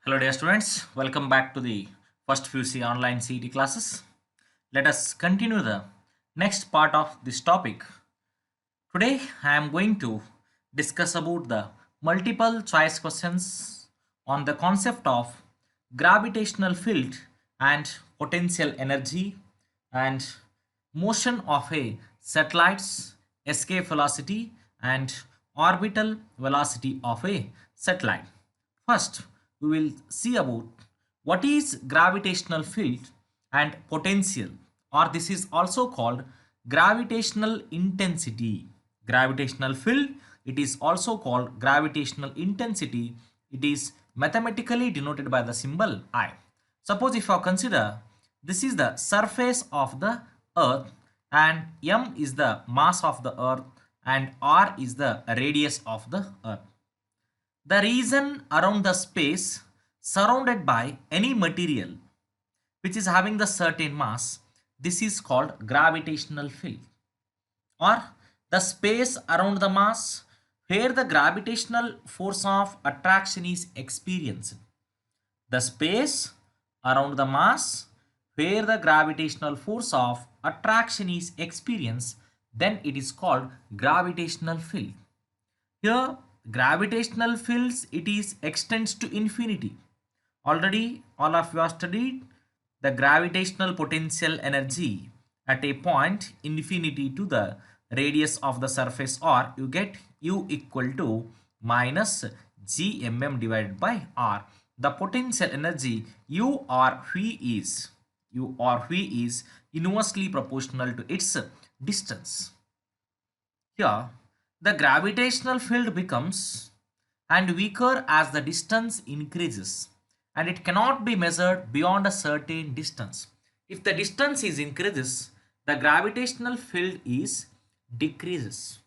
Hello dear students, welcome back to the first few C online CET classes. Let us continue the next part of this topic. Today I am going to discuss about the multiple choice questions on the concept of gravitational field and potential energy and motion of a satellite's escape velocity and orbital velocity of a satellite. First, we will see about what is gravitational field and potential, or this is also called gravitational intensity. Gravitational field, it is also called gravitational intensity. It is mathematically denoted by the symbol I. Suppose if you consider this is the surface of the earth and m is the mass of the earth and r is the radius of the earth. The region around the space surrounded by any material which is having the certain mass, this is called gravitational field. Or the space around the mass where the gravitational force of attraction is experienced. The space around the mass where the gravitational force of attraction is experienced, then it is called gravitational field. Here, gravitational fields, it is extends to infinity. Already, all of you have studied the gravitational potential energy at a point infinity to the radius of the surface, or you get U equal to minus gmm divided by r. The potential energy U or V is inversely proportional to its distance. Here, the gravitational field becomes and weaker as the distance increases, and it cannot be measured beyond a certain distance. If the distance is increases, the gravitational field is decreases.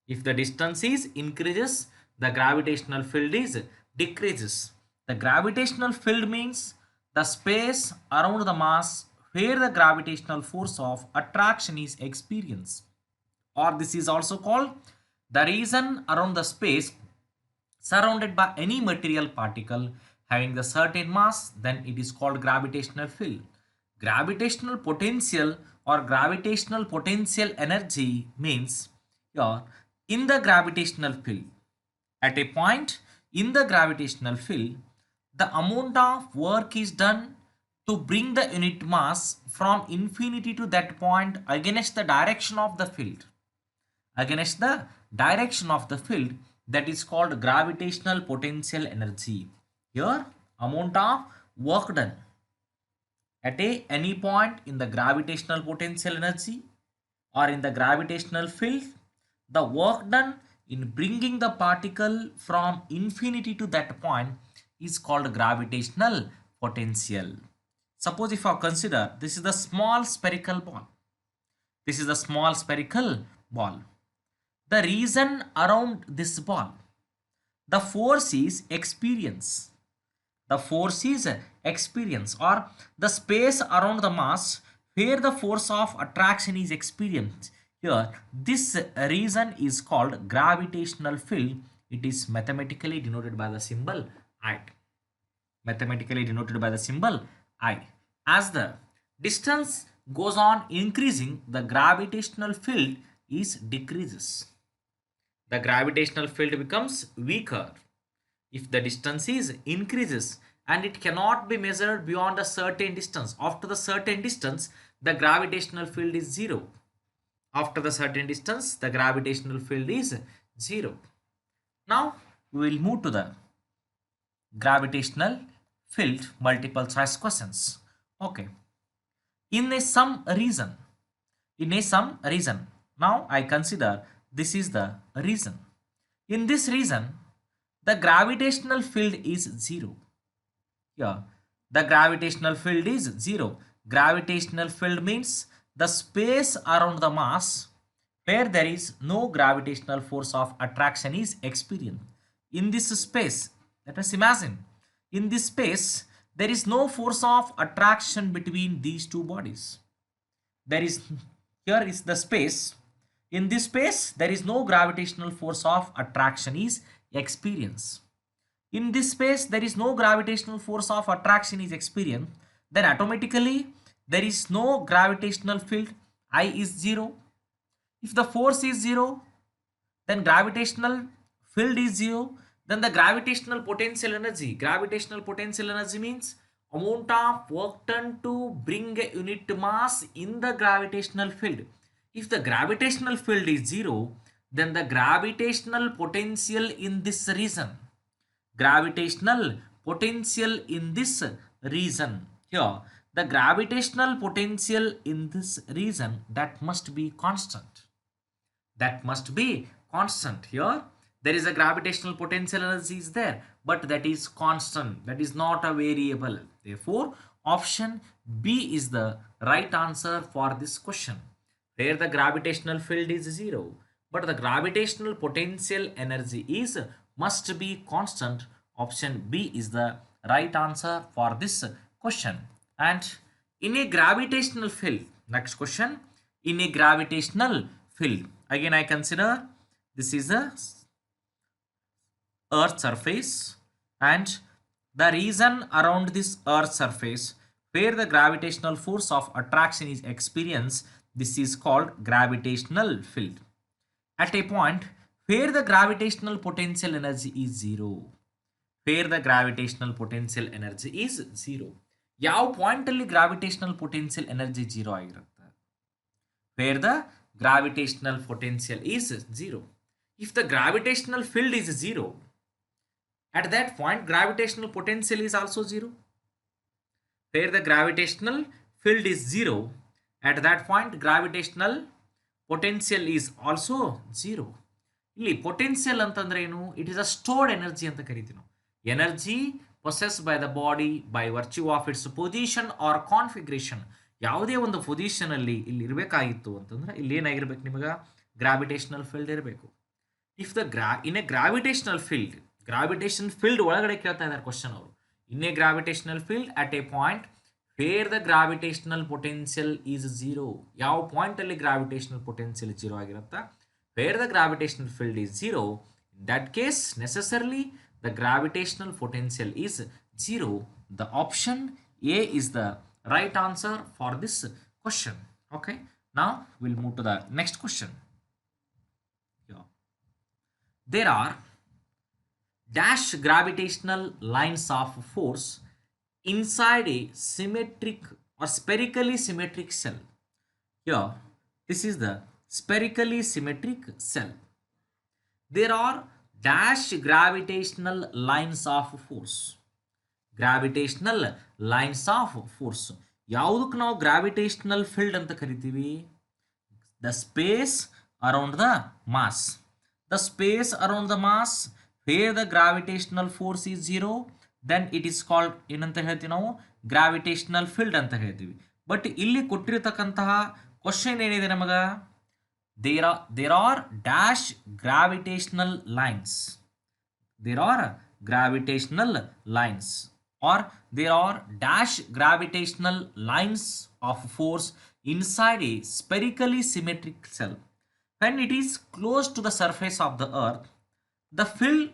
If the distance is increases, the gravitational field is decreases. The gravitational field means the space around the mass where the gravitational force of attraction is experienced, or this is also called the region around the space surrounded by any material particle having the certain mass, then it is called gravitational field. Gravitational potential or gravitational potential energy means, yeah, in the gravitational field, at a point in the gravitational field, the amount of work is done to bring the unit mass from infinity to that point against the direction of the field. Against the direction of the field, that is called gravitational potential energy. Here, amount of work done at any point in the gravitational potential energy or in the gravitational field, the work done in bringing the particle from infinity to that point is called gravitational potential. Suppose if I consider this is the small spherical ball. This is a small spherical ball. The reason around this ball, the force is experience. The force is experience, or the space around the mass where the force of attraction is experienced. Here, this reason is called gravitational field. It is mathematically denoted by the symbol I. Mathematically denoted by the symbol I. As the distance goes on increasing, the gravitational field is decreases. The gravitational field becomes weaker if the distance is increases, and it cannot be measured beyond a certain distance. After the certain distance, the gravitational field is zero. After the certain distance, the gravitational field is zero. Now we will move to the gravitational field multiple choice questions. Okay. In a some reason, now I consider this is the reason. In this reason, the gravitational field is zero. Yeah, the gravitational field is zero. Gravitational field means the space around the mass where there is no gravitational force of attraction is experienced. In this space, let us imagine, in this space, there is no force of attraction between these two bodies. There is, here is the space. In this space, there is no gravitational force of attraction is experienced. In this space, there is no gravitational force of attraction is experienced. Then automatically, there is no gravitational field. I is 0. If the force is 0, then gravitational field is 0. Then the gravitational potential energy means amount of work done to bring a unit mass in the gravitational field. If the gravitational field is 0, then the gravitational potential in this region, gravitational potential in this region here, the gravitational potential in this region, that must be constant, that must be constant. Here there is a gravitational potential energy is there, but that is constant, that is not a variable. Therefore option B is the right answer for this question, where the gravitational field is 0 but the gravitational potential energy is must be constant. Option B is the right answer for this question. And in a gravitational field, next question, in a gravitational field, again I consider this is a earth surface, and the region around this earth surface where the gravitational force of attraction is experienced, this is called gravitational field. At a point where the gravitational potential energy is 0, where the gravitational potential energy is 0, ಯಾವ point ಅಲ್ಲಿ gravitational potential energy 0 ಆಗಿರುತ್ತೆ, where the gravitational potential is 0. If the gravitational field is 0, at that point gravitational potential is also 0. Where the gravitational field is 0, at that point gravitational potential is also 0. ಇಲ್ಲಿ potential ಅಂತಂದ್ರೆ ಏನು, it is a stored energy ಅಂತ ಕರಿತೀವಿ ನಾವು. Energy possess by the body by virtue of its position or configuration. ಯಾವುದೇ ಒಂದು position ಅಲ್ಲಿ ಇಲ್ಲಿ ಇರಬೇಕಾಗಿತ್ತು ಅಂತಂದ್ರೆ ಇಲ್ಲಿ ಏನಾಗಿರ್ಬೇಕು, ನಿಮಗೆ ಗ್ರಾವಿಟೇಷನಲ್ ಫೀಲ್ಡ್ ಇರಬೇಕು. If the in a gravitational field, gravitation field ಒಳಗಡೆ ಕೇಳ್ತಾ ಇದ್ದಾರೆ ಕ್ವಶನ್ ಅವರು. In a gravitational field at a point where the gravitational potential is 0. ಯಾವ ಪಾಯಿಂಟ್ ಅಲ್ಲಿ ಗ್ರಾವಿಟೇಷನಲ್ ಪೊಟೆನ್ಷಿಯಲ್ 0 ಆಗಿರುತ್ತಾ, where the gravitational field is 0, in that case necessarily the gravitational potential is 0. The option A is the right answer for this question. Okay, now we'll move to the next question. Yeah. There are dash gravitational lines of force inside a symmetric or spherically symmetric cell. Here this is the spherically symmetric cell. There are dash gravitational lines of force. Gravitational lines of force ಯಾವುದಕ್ಕೆ ನಾವು gravitational field ಅಂತ ಕರಿತೀವಿ, the space around the mass. The space around the mass where the gravitational force is 0, then it is called ಏನಂತ ಹೇಳ್ತೀವಿ ನಾವು, gravitational field ಅಂತ ಹೇಳ್ತೀವಿ. But ಇಲ್ಲಿ ಕೊಟ್ಟಿರತಕ್ಕಂತಹ ಕ್ವಶನ್ ಏನಿದೆ ನಮಗೆ, there are dash gravitational lines. There are gravitational lines, or there are dash gravitational lines of force inside a spherically symmetric cell. When it is close to the surface of the earth, the field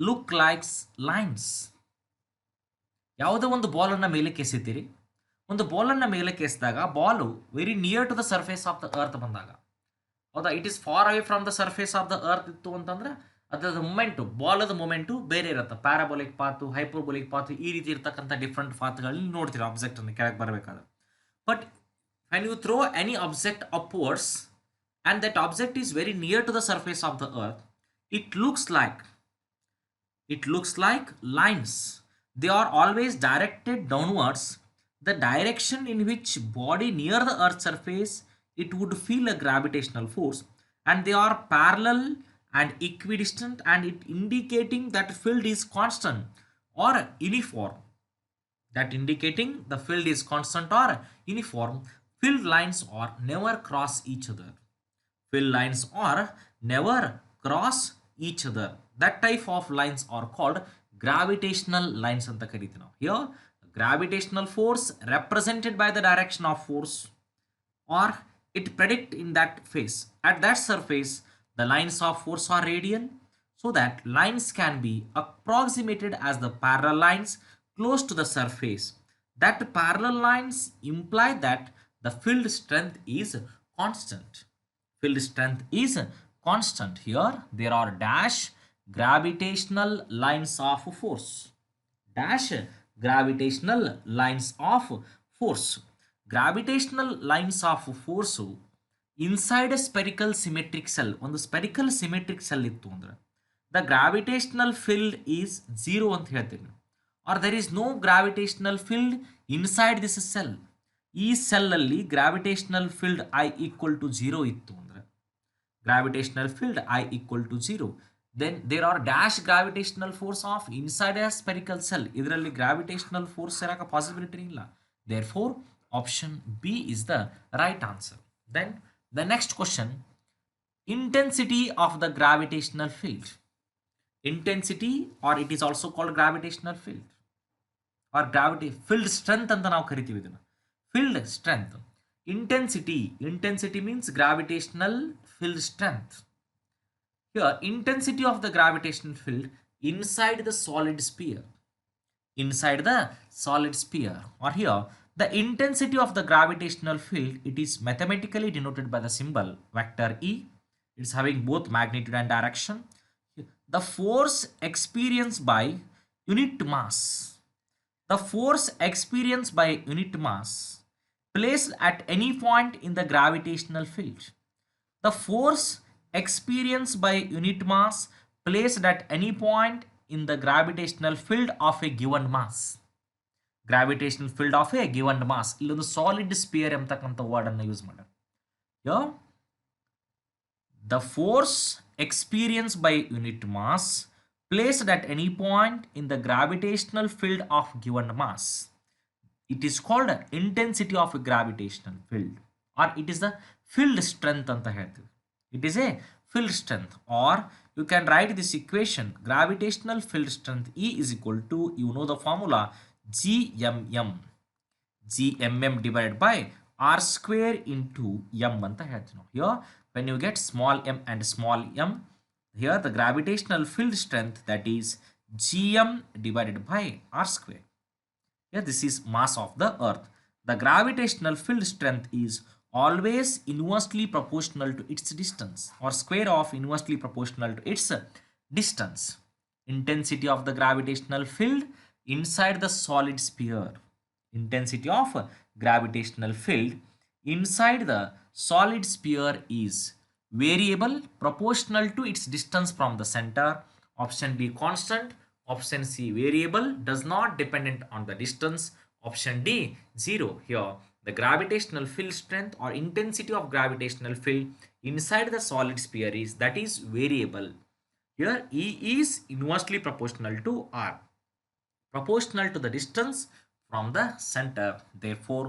look like lines. ಯಾವುದೋ ಒಂದು ಬಾಲನ್ನು ಮೇಲಕ್ಕೆ ಎಸಿತೀರಿ, ಒಂದು ಬಾಲನ್ನು ಮೇಲಕ್ಕೆ ಎಸಿದಾಗ ball very near to the surface of the earth ಬಂದಾಗ, ಹೌದಾ, it is far away from the surface of the earth ಇತ್ತು ಅಂತಂದ್ರೆ ಅದರ ಮೂಮೆಂಟು, ಬಾಲದ ಮೂಮೆಂಟು ಬೇರೆ ಇರುತ್ತೆ. ಪ್ಯಾರಾಬೋಲಿಕ್ ಪಾತು, ಹೈಪರ್ಬೋಲಿಕ್ ಪಾತು, ಈ ರೀತಿ ಇರ್ತಕ್ಕಂಥ ಡಿಫ್ರೆಂಟ್ ಪಾತ್ಗಳಲ್ಲಿ ನೋಡ್ತೀರಾ ಆಬ್ಜೆಕ್ಟನ್ನು ಕೆಳಗೆ ಬರಬೇಕಾದ್ರೆ. But when you throw any object upwards and that object is very near to the surface of the earth, it looks like lines. They are always directed downwards, the direction in which body near the earth's surface it would feel a gravitational force, and they are parallel and equidistant, and it indicating that field is constant or uniform. That indicating the field is constant or uniform. Field lines are never cross each other. Field lines are never cross each other. That type of lines are called gravitational lines anta ಕರೀತೀವಿ ನಾವು. Here gravitational force represented by the direction of force, or it predict in that phase. At that surface the lines of force are radial, so that lines can be approximated as the parallel lines close to the surface. That parallel lines imply that the field strength is constant. Field strength is constant. Here there are dash gravitational lines of force. Dash gravitational lines of force. Gravitational lines of force inside a spherical symmetric cell. ಒಂದು spherical symmetric cell ಇತ್ತು ಅಂದ್ರೆ the gravitational field is 0 ಅಂತ ಹೇಳ್ತೀನಿ, or there is no gravitational field inside this cell. ಈ cell ಅಲ್ಲಿ gravitational field I equal to 0 ಇತ್ತು ಅಂದ್ರೆ gravitational field I equal to 0, then there are dash gravitational force of inside a spherical cell. ಇದರಲ್ಲಿ gravitational force ಇರಕ possibility ಇಲ್ಲ. Therefore option B is the right answer. Then the next question, intensity of the gravitational field. Intensity, or it is also called gravitational field or gravity field strength ಅಂತ ನಾವು ಕರಿತೀವಿ ಇದನ್ನ. Field strength. Intensity means gravitational field strength. Here intensity of the gravitational field inside the solid sphere. Inside the solid sphere, or here the intensity of the gravitational field, it is mathematically denoted by the symbol vector E. It's having both magnitude and direction. The force experienced by unit mass. The force experienced by unit mass placed at any point in the gravitational field. The force experienced by unit mass placed at any point in the gravitational field of a given mass. Gravitational field of a given mass. ಇಲ್ಲೊಂದು solid sphere ಎಂಬತಕ್ಕಂಥ word ಅನ್ನು use ಮಾಡಿ. The force experienced by unit mass placed at any point in the gravitational field of given mass. It is called intensity of a gravitational field, or it is the field strength ಅಂತ ಹೇಳ್ತೀವಿ. It is a field strength, or you can write this equation, gravitational field strength E is equal to, you know the formula, Gmm divided by R square into m ಅಂತ ಹೇಳ್ತೀವಿ ನಾವು. Here when you get small m and small m, here the gravitational field strength, that is Gm divided by R square. Here this is mass of the earth. The gravitational field strength is always inversely proportional to its distance, or square of inversely proportional to its distance. Intensity of the gravitational field inside the solid sphere. Intensity of gravitational field inside the solid sphere is variable proportional to its distance from the center. Option B constant. Option C variable, does not dependent on the distance. Option D 0. Here the gravitational field strength or intensity of gravitational field inside the solid sphere is, that is variable. Here E is inversely proportional to R, proportional to the distance from the center. Therefore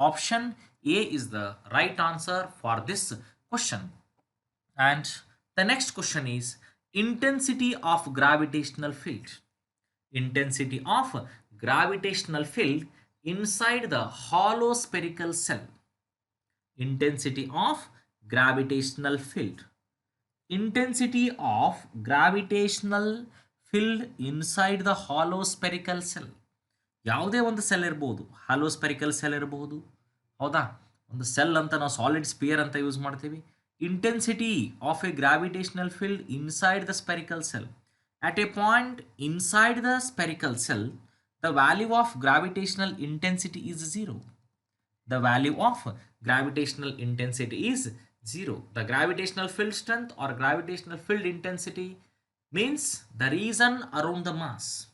option A is the right answer for this question. And the next question is intensity of gravitational field. Intensity of gravitational field inside the hollow spherical cell. Intensity of gravitational field. Intensity of gravitational field inside the hollow spherical cell. ಯಾವುದೇ ಒಂದು cell ಇರಬಹುದು, ಹಾಲೋ spherical cell ಇರಬಹುದು, ಹೌದಾ? ಒಂದು cell ಅಂತ ನಾವು solid spear ಅಂತ use ಮಾಡ್ತೀವಿ. Intensity of A gravitational field inside the spherical cell. At a point inside the spherical cell, the value of gravitational intensity is 0. The value of gravitational intensity is 0. The gravitational field strength or gravitational field intensity means the region around the mass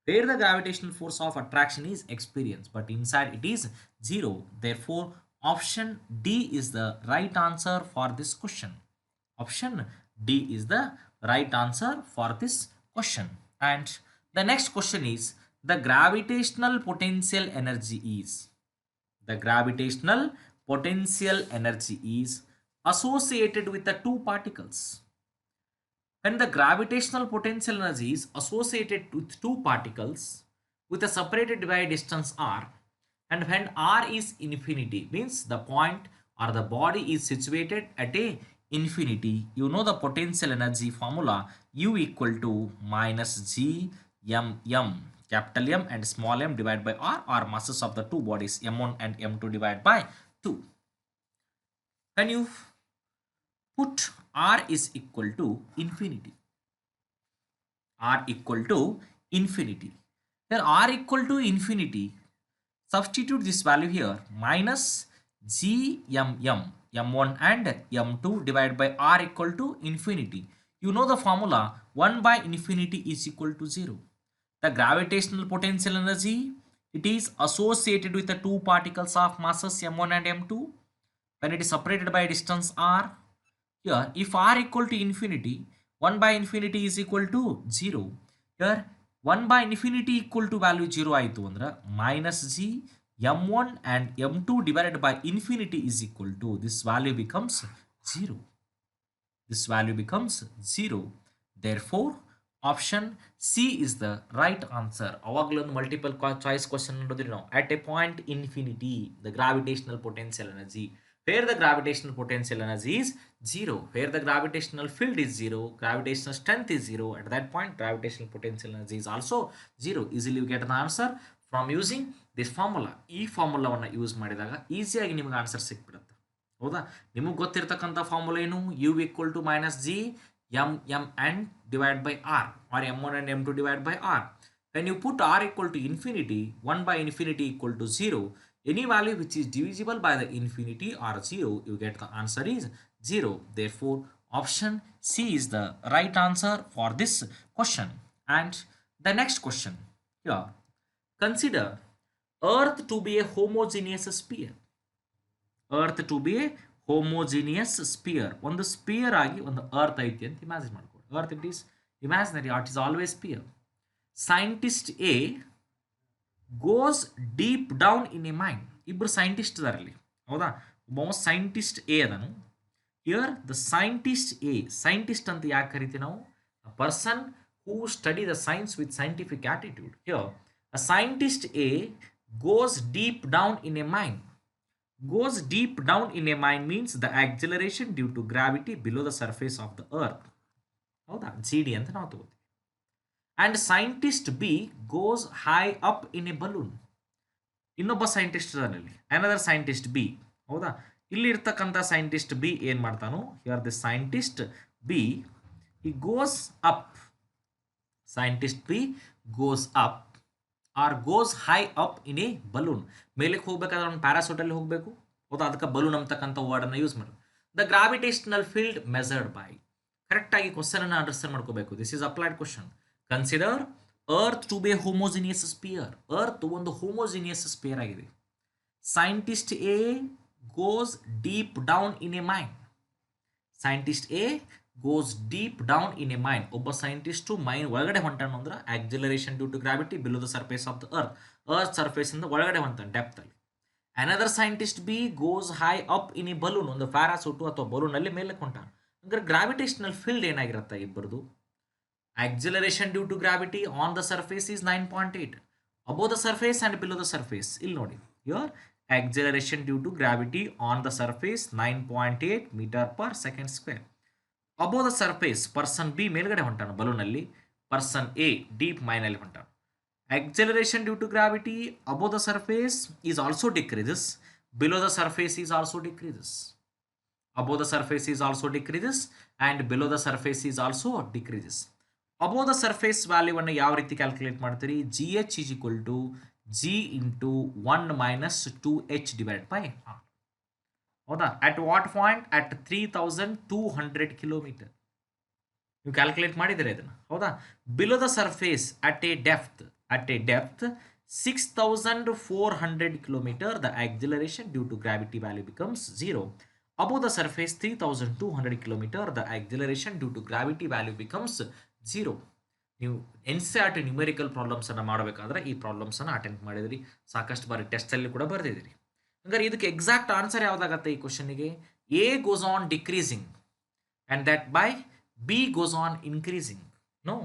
where the gravitational force of attraction is experienced, but inside it is 0. Therefore option D is the right answer for this question. Option D is the right answer for this question. And the next question is the gravitational potential energy is. The gravitational potential energy is associated with the two particles. When the gravitational potential energy is associated with two particles with a separated by a distance r, and when r is infinity, means the point or the body is situated at a infinity, you know the potential energy formula, U equal to minus G m m, capital M and small m divided by R, or masses of the two bodies m1 and m2 divided by 2. When you put R is equal to infinity, R equal to infinity, here R equal to infinity, substitute this value here, minus G m m, m1 and m2 divided by R equal to infinity. You know the formula, 1 by infinity is equal to 0. The gravitational potential energy, it is associated with the two particles of masses m1 and m2 when it is separated by a distance r. Here if r equal to infinity, 1 by infinity is equal to 0. Here 1 by infinity equal to value 0 ಆಯಿತು ಅಂದ್ರೆ minus g m1 and m2 divided by infinity is equal to, this value becomes 0. This value becomes 0. Therefore option C is the right answer. ಅವಾಗಲೊಂದು multiple choice question ನೋಡಿದ್ರಿ ನಾವು. At a point infinity, the gravitational potential energy, where the gravitational potential energy is 0, where the gravitational field is 0, gravitational strength is 0, at that point gravitational potential energy is also 0. Easily you get the answer from using this formula. ಈ ಫಾರ್ಮುಲಾವನ್ನು use ಮಾಡಿದಾಗ ಈಸಿಯಾಗಿ ನಿಮಗೆ answer ಸಿಕ್ಬಿಡುತ್ತೆ. ಹೌದಾ, ನಿಮಗೆ ಗೊತ್ತಿರತಕ್ಕಂಥ formula ಏನು, u equal to minus G M M and divide by R, R m1 and m2 divided by r. When you put r equal to infinity, 1 by infinity equal to 0, any value which is divisible by the infinity or 0, you get the answer is 0. Therefore option C is the right answer for this question. And the next question here, consider earth to be a homogeneous sphere. Earth to be a homogeneous sphere. ಒಂದು sphere ಆಗಿ ಒಂದು earth ಐತಿ ಅಂತ imagine ಮಾಡ್ಕೊಳ್ಳಿ. Earth it is imaginary, it is always sphere. Scientist A goes deep down in a mine. ಇಬ್ಬರು scientist ಅದಾರಲ್ಲಿ, ಹೌದಾ, ಒಬ್ಬ ಸೈಂಟಿಸ್ಟ್ ಎ ಅದನು. Here the scientist A, scientist ಅಂತ ಯಾಕೆ ಕರಿತೀವಿ ನಾವು, a person who study the science with scientific attitude. Here a scientist A goes deep down in a mine. Goes deep down in a mine means the acceleration due to gravity below the surface of the earth. ಹೌದಾ, GD ಅಂತ ನಾವು ತಗೋತೀವಿ. And scientist B goes high up in a balloon. ಇನ್ನೊಬ್ಬ scientist ಅದರಲ್ಲಿ, another scientist B. ಹೌದಾ, ಇಲ್ಲಿ ಇರ್ತಕ್ಕಂಥ scientist B ಏನು ಮಾಡ್ತಾನೋ, here the scientist B he goes up. Scientist B goes up or goes high up in a balloon. ಮೇಲಕ್ಕೆ ಹೋಗ್ಬೇಕಾದ್ರೆ ಒಂದು ಪ್ಯಾರಾಸೂಟಲ್ಲಿ ಹೋಗಬೇಕು, ಹೌದಾ, ಅದಕ್ಕೆ ಬಲೂನ್ ಅಂತಕ್ಕಂಥ ವರ್ಡನ್ನು ಯೂಸ್ ಮಾಡೋದು. The gravitational field measured by, ಕರೆಕ್ಟಾಗಿ ಕ್ವಶನ್ ಅನ್ನು ಅಂಡರ್ಸ್ಟ್ಯಾಂಡ್ ಮಾಡ್ಕೋಬೇಕು. This is applied question. Consider earth to be homogeneous sphere. Earth ಒಂದು ಹೋಮೋಜಿನಿಯಸ್ ಸ್ಪಿಯರ್ ಆಗಿದೆ. Scientist A goes deep down in a mine. Scientist A goes deep down in a mine. ಒಬ್ಬ scientist mine ಒಳಗಡೆ ಹೊಂಟಾನು ಅಂದ್ರೆ acceleration due to gravity below the surface of the earth. Earth surface ಇಂದ ಒಳಗಡೆ ಹೊಂಟಾನೆ depth ಅಲ್ಲಿ. Another scientist B goes high up in a balloon. ಒಂದು ಪ್ಯಾರಾಸೂಟು ಅಥವಾ ಬಲೂನ್ ಅಲ್ಲಿ ಮೇಲೆ ಹೊಂಟಾನ. ಅಂದ್ರೆ ಗ್ರಾವಿಟೇಷನಲ್ ಫೀಲ್ಡ್ ಏನಾಗಿರುತ್ತೆ ಇಬ್ಬರದು, acceleration due to gravity on the surface is 9.8, above the surface and below the surface. ಇಲ್ಲಿ ನೋಡಿ, your acceleration due to gravity on the surface 9.8 metre per second square. Above the surface person B ಮೇಲ್ಗಡೆ ಹೊಂಟಾನು ಬಲೂನಲ್ಲಿ, person A deep ಮೈನಲ್ಲಿ ಹೊಂಟಾನು. Acceleration due to gravity above the surface is also decreases, below the surface is also decreases. Above the surface is also decreases and below the surface is also decreases. Above the surface value ಅನ್ನು ಯಾವ ರೀತಿ calculate ಮಾಡ್ತೀರಿ, GH is equal to G into 1 minus 2H divided by R. ಹೌದಾ, at what point? At 3200 kilometer. ನೀವು calculate ಮಾಡಿದರೆ ಇದನ್ನು, ಹೌದಾ. Below the surface at a depth 6400 kilometer, the acceleration due to gravity value becomes 0. Above the surface 3200 kilometer, the acceleration due to gravity value becomes 0. ನೀವು NCERT numerical problems ಅನ್ನು ಮಾಡಬೇಕಾದ್ರೆ ಈ problems ಅನ್ನು attempt ಮಾಡಿದಿರಿ, ಸಾಕಷ್ಟು ಬಾರಿ ಟೆಸ್ಟ್ ಅಲ್ಲಿ ಕೂಡ ಬರೆದಿದ್ದೀರಿ. ಹಂಗಾರೆ ಇದಕ್ಕೆ ಎಕ್ಸಾಕ್ಟ್ ಆನ್ಸರ್ ಯಾವ್ದಾಗತ್ತೆ ಈ ಕ್ವಶನ್ಗೆ, A goes on decreasing and that by B goes on increasing. No,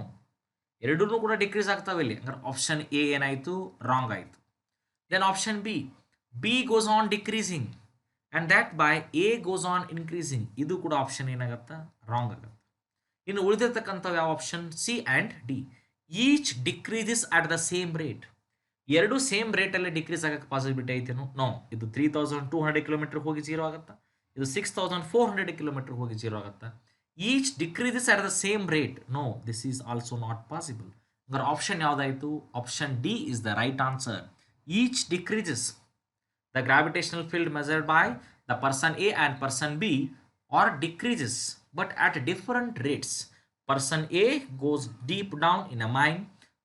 ಎರಡೂ ಕೂಡ ಡಿಕ್ರೀಸ್ ಆಗ್ತಾವೆ ಇಲ್ಲಿ. ಹಂಗಾರೆ ಆಪ್ಷನ್ ಎ ಏನಾಯಿತು, ರಾಂಗ್ ಆಯಿತು. Then option B goes on decreasing and that by A goes on increasing. ಇದು ಕೂಡ ಆಪ್ಷನ್ ಏನಾಗತ್ತಾ ರಾಂಗ್ ಆಗುತ್ತೆ. ಇನ್ನು ಉಳಿದಿರ್ತಕ್ಕಂಥವು ಯಾವ option C and D. Each decreases at the same rate. ಎರಡು ಸೇಮ್ ರೇಟಲ್ಲಿ ಡಿಕ್ರೀಸ್ ಆಗಕ್ಕೆ ಪಾಸಿಬಿಲಿಟಿ ಐತೇನು? ನೋ. ಇದು 3200 ಕಿಲೋಮೀಟರ್ ಹೋಗಿ ಜೀರೋ ಆಗುತ್ತಾ, ಇದು 6400 ಕಿಲೋಮೀಟರ್ ಹೋಗಿ ಜೀರೋ ಆಗುತ್ತಾ? Each decreases at the same rate. No, this is also not possible. ಹಂಗಾರೆ ಆಪ್ಷನ್ ಯಾವುದಾಯಿತು? Option D is the right answer. Each decreases the gravitational field measured by the person A and person B or decreases but at different rates. Person A goes deep down in a mine,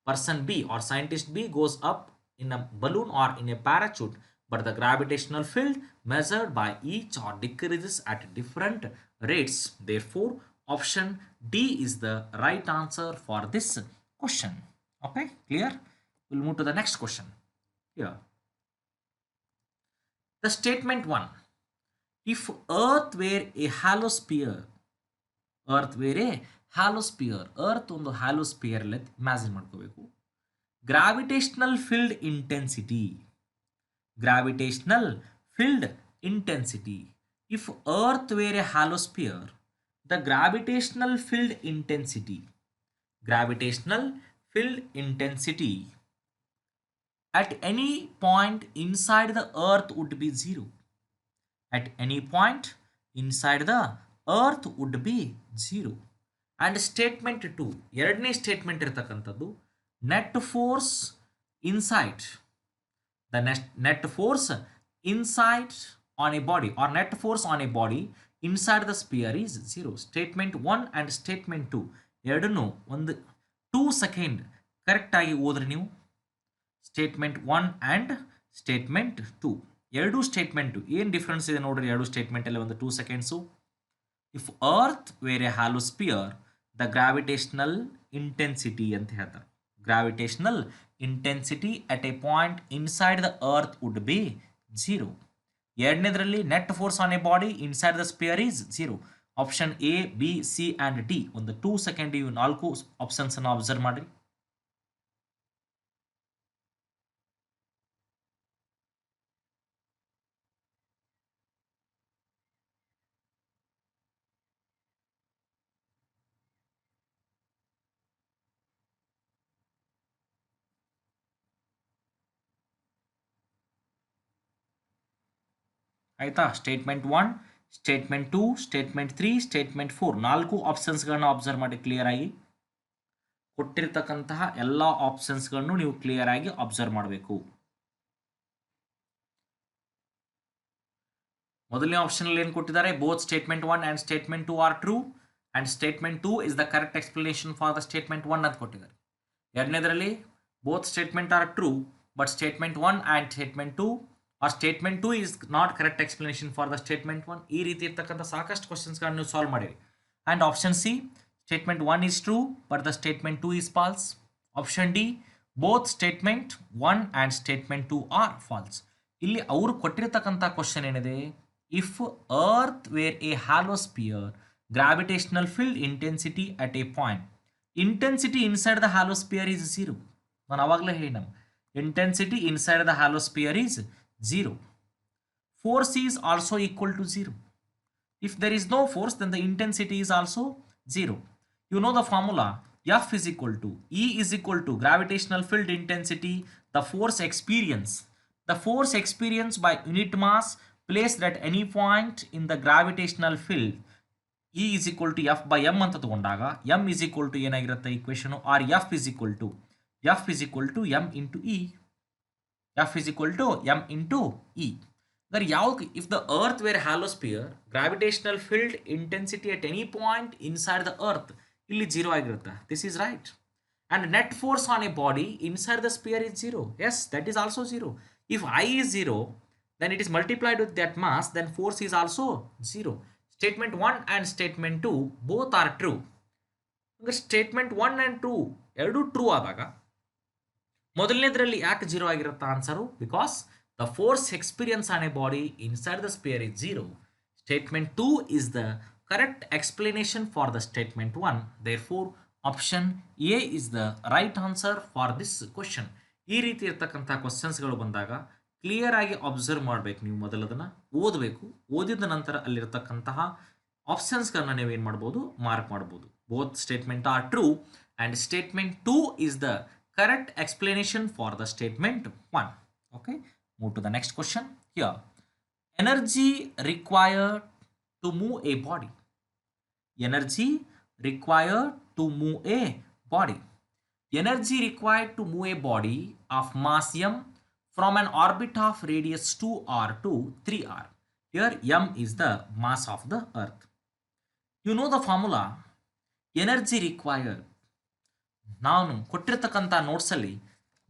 person B or scientist B goes up in a balloon or in a parachute, but the gravitational field measured by each or decreases at different rates. Therefore option D is the right answer for this question. Okay, clear? We'll move to the next question here. The statement 1. If earth were a hollow sphere, earth were a hollow sphere, earth ಒಂದು hollow sphere ಅಲ್ಲಿ imagine ಮಾಡ್ಕೋಬೇಕು. Gravitational field intensity, gravitational field intensity. If earth were a hollow sphere, the gravitational field intensity, gravitational field intensity at any point inside the earth would be zero. At any point inside the earth would be zero. And statement 2, ಎರಡನೇ statement ಇರತಕ್ಕಂಥದ್ದು net force inside, the net force inside on a body or net force on a body inside the sphere is zero. Statement 1 and statement 2 ಎರಡನ್ನೂ ಒಂದು 2 second ಕರೆಕ್ಟಾಗಿ ಓದ್ರಿ ನೀವು. Statement 1 and statement 2 ಎರಡು statement ಏನು difference ಇದೆ ನೋಡ್ರಿ. ಎರಡು ಸ್ಟೇಟ್ಮೆಂಟಲ್ಲಿ ಒಂದು 2 seconds. If earth were a hollow sphere the gravitational intensity ಅಂತ ಹೇಳ್ತಾರೆ. Gravitational intensity at a point inside the earth would be zero. ಎರಡನೇದರಲ್ಲಿ net force on a body inside the sphere is zero. Option A, B, C and D. ಒಂದು 2 second ಇವು 4 ಆಪ್ಷನ್ಸನ್ನು observe ಮಾಡಿರಿ. ಆಯಿತಾ? Statement 1, statement 2, statement 3, statement 4 4 ಆಪ್ಷನ್ಸ್ಗಳನ್ನ observe ಮಾಡಿ clear ಆಗಿ. ಕೊಟ್ಟಿರ್ತಕ್ಕಂತಹ ಎಲ್ಲ ಆಪ್ಷನ್ಸ್ಗಳನ್ನು ನೀವು ಕ್ಲಿಯರ್ ಆಗಿ ಅಬ್ಸರ್ವ್ ಮಾಡಬೇಕು. ಮೊದಲನೇ ಆಪ್ಷನಲ್ಲಿ ಏನು ಕೊಟ್ಟಿದ್ದಾರೆ? Both statement 1 and statement 2 are true and statement 2 is the correct explanation for the statement 1 ಅಂತ ಕೊಟ್ಟಿದ್ದಾರೆ. ಎರಡನೇದರಲ್ಲಿ both statement are true but statement 1 and statement 2 are statement 2 is not correct explanation for the statement 1. ಈ ರೀತಿ ಇರ್ತಕ್ಕಂಥ ಸಾಕಷ್ಟು ಕ್ವಶನ್ಸ್ಗಳನ್ನು ನೀವು solve ಮಾಡಿರಿ. And option C, statement 1 is true but the statement 2 is false. Option D, both statement 1 and statement 2 are false. ಇಲ್ಲಿ ಅವರು ಕೊಟ್ಟಿರ್ತಕ್ಕಂಥ ಕ್ವಶನ್ ಏನಿದೆ? If earth were a hollow sphere gravitational field intensity at a point. Intensity inside the hollow sphere is zero. ನಾನು ಅವಾಗಲೇ ಹೇಳಿ ನಮ್ಮ intensity inside the hollow sphere is zero. Force is also equal to zero. If there is no force, then the intensity is also zero. You know the formula. F is equal to E is equal to gravitational field intensity, the force experience. The force experienced by unit mass placed at any point in the gravitational field. E is equal to F by M ಅಂತ ತಗೊಂಡಾಗ M is equal to ಏನಾಗಿರುತ್ತೆ equation? Or F is equal to M into E. F is equal to M into E. If the earth were a hollow sphere, gravitational field intensity at any point inside the earth illi zero ಆಗಿರುತ್ತೆ. This is right. And net force on a body inside the sphere is zero. Yes, that is also zero. If I is zero, then it is multiplied with that mass, then force is also zero. Statement 1 and statement 2 both are true. Statement 1 and 2 ಎರಡು true ಆದಾಗ ಮೊದಲನೇದರಲ್ಲಿ ಯಾಕೆ zero ಆಗಿರುತ್ತೆ answer? Because the force experience on a body inside the sphere is zero. Statement 2 is the correct explanation for the statement 1. Therefore, option A is the right answer for this question. ಈ ರೀತಿ ಇರ್ತಕ್ಕಂಥ ಕ್ವಶನ್ಸ್ಗಳು ಬಂದಾಗ clear ಆಗಿ observe ಮಾಡಬೇಕು. ನೀವು ಮೊದಲು ಅದನ್ನು ಓದಬೇಕು. ಓದಿದ ನಂತರ ಅಲ್ಲಿರತಕ್ಕಂತಹ ಆಪ್ಷನ್ಸ್ಗಳನ್ನ ನೀವೇನು ಮಾಡ್ಬೋದು, ಮಾರ್ಕ್ ಮಾಡ್ಬೋದು. Both statement are true and statement 2 is the correct explanation for the statement 1. Okay, move to the next question. Here, energy required to move a body. Energy required to move a body. Energy required to move a body of mass m from an orbit of radius 2r to 3r. Here m is the mass of the earth. You know the formula energy required. ನಾನು ಕೊಟ್ಟಿರ್ತಕ್ಕಂಥ ನೋಟ್ಸಲ್ಲಿ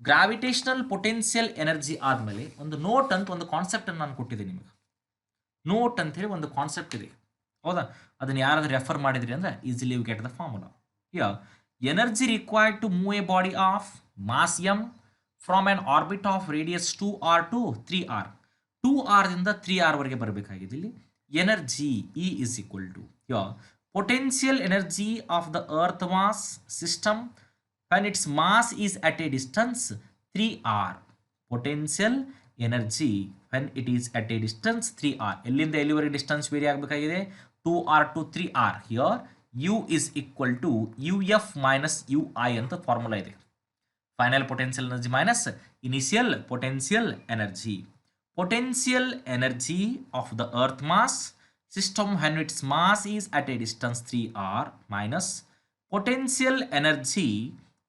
gravitational potential energy ಆದಮೇಲೆ ಒಂದು note ಅಂತ ಒಂದು ಕಾನ್ಸೆಪ್ಟನ್ನು ನಾನು ಕೊಟ್ಟಿದ್ದೀನಿ ನಿಮಗೆ. Note ಅಂತೇಳಿ ಒಂದು ಕಾನ್ಸೆಪ್ಟ್ ಇದೆ, ಹೌದಾ? ಅದನ್ನು ಯಾರಾದರೂ ರೆಫರ್ ಮಾಡಿದ್ರಿ ಅಂದರೆ easily you get the formula. Here energy required to move a body of mass M from an orbit of radius 2r to 3r. 2r ದಿಂದ 3r ವರೆಗೆ ಬರಬೇಕಾಗಿದೆ. ಇಲ್ಲಿ energy E is equal to here potential energy of the earth mass system when its mass is at a distance 3r. Potential energy when it is at a distance 3r. ಎಲ್ಲಿಂದ ಎಲ್ಲಿವರೆಗೆ distance very ಆಗಬೇಕಾಗಿದೆ? 2r to 3r. Here U is equal to UF minus UI ಅಂತ formula ಇದೆ. Final potential energy minus initial potential energy. Potential energy of the earth mass system when its mass is at a distance 3r minus potential energy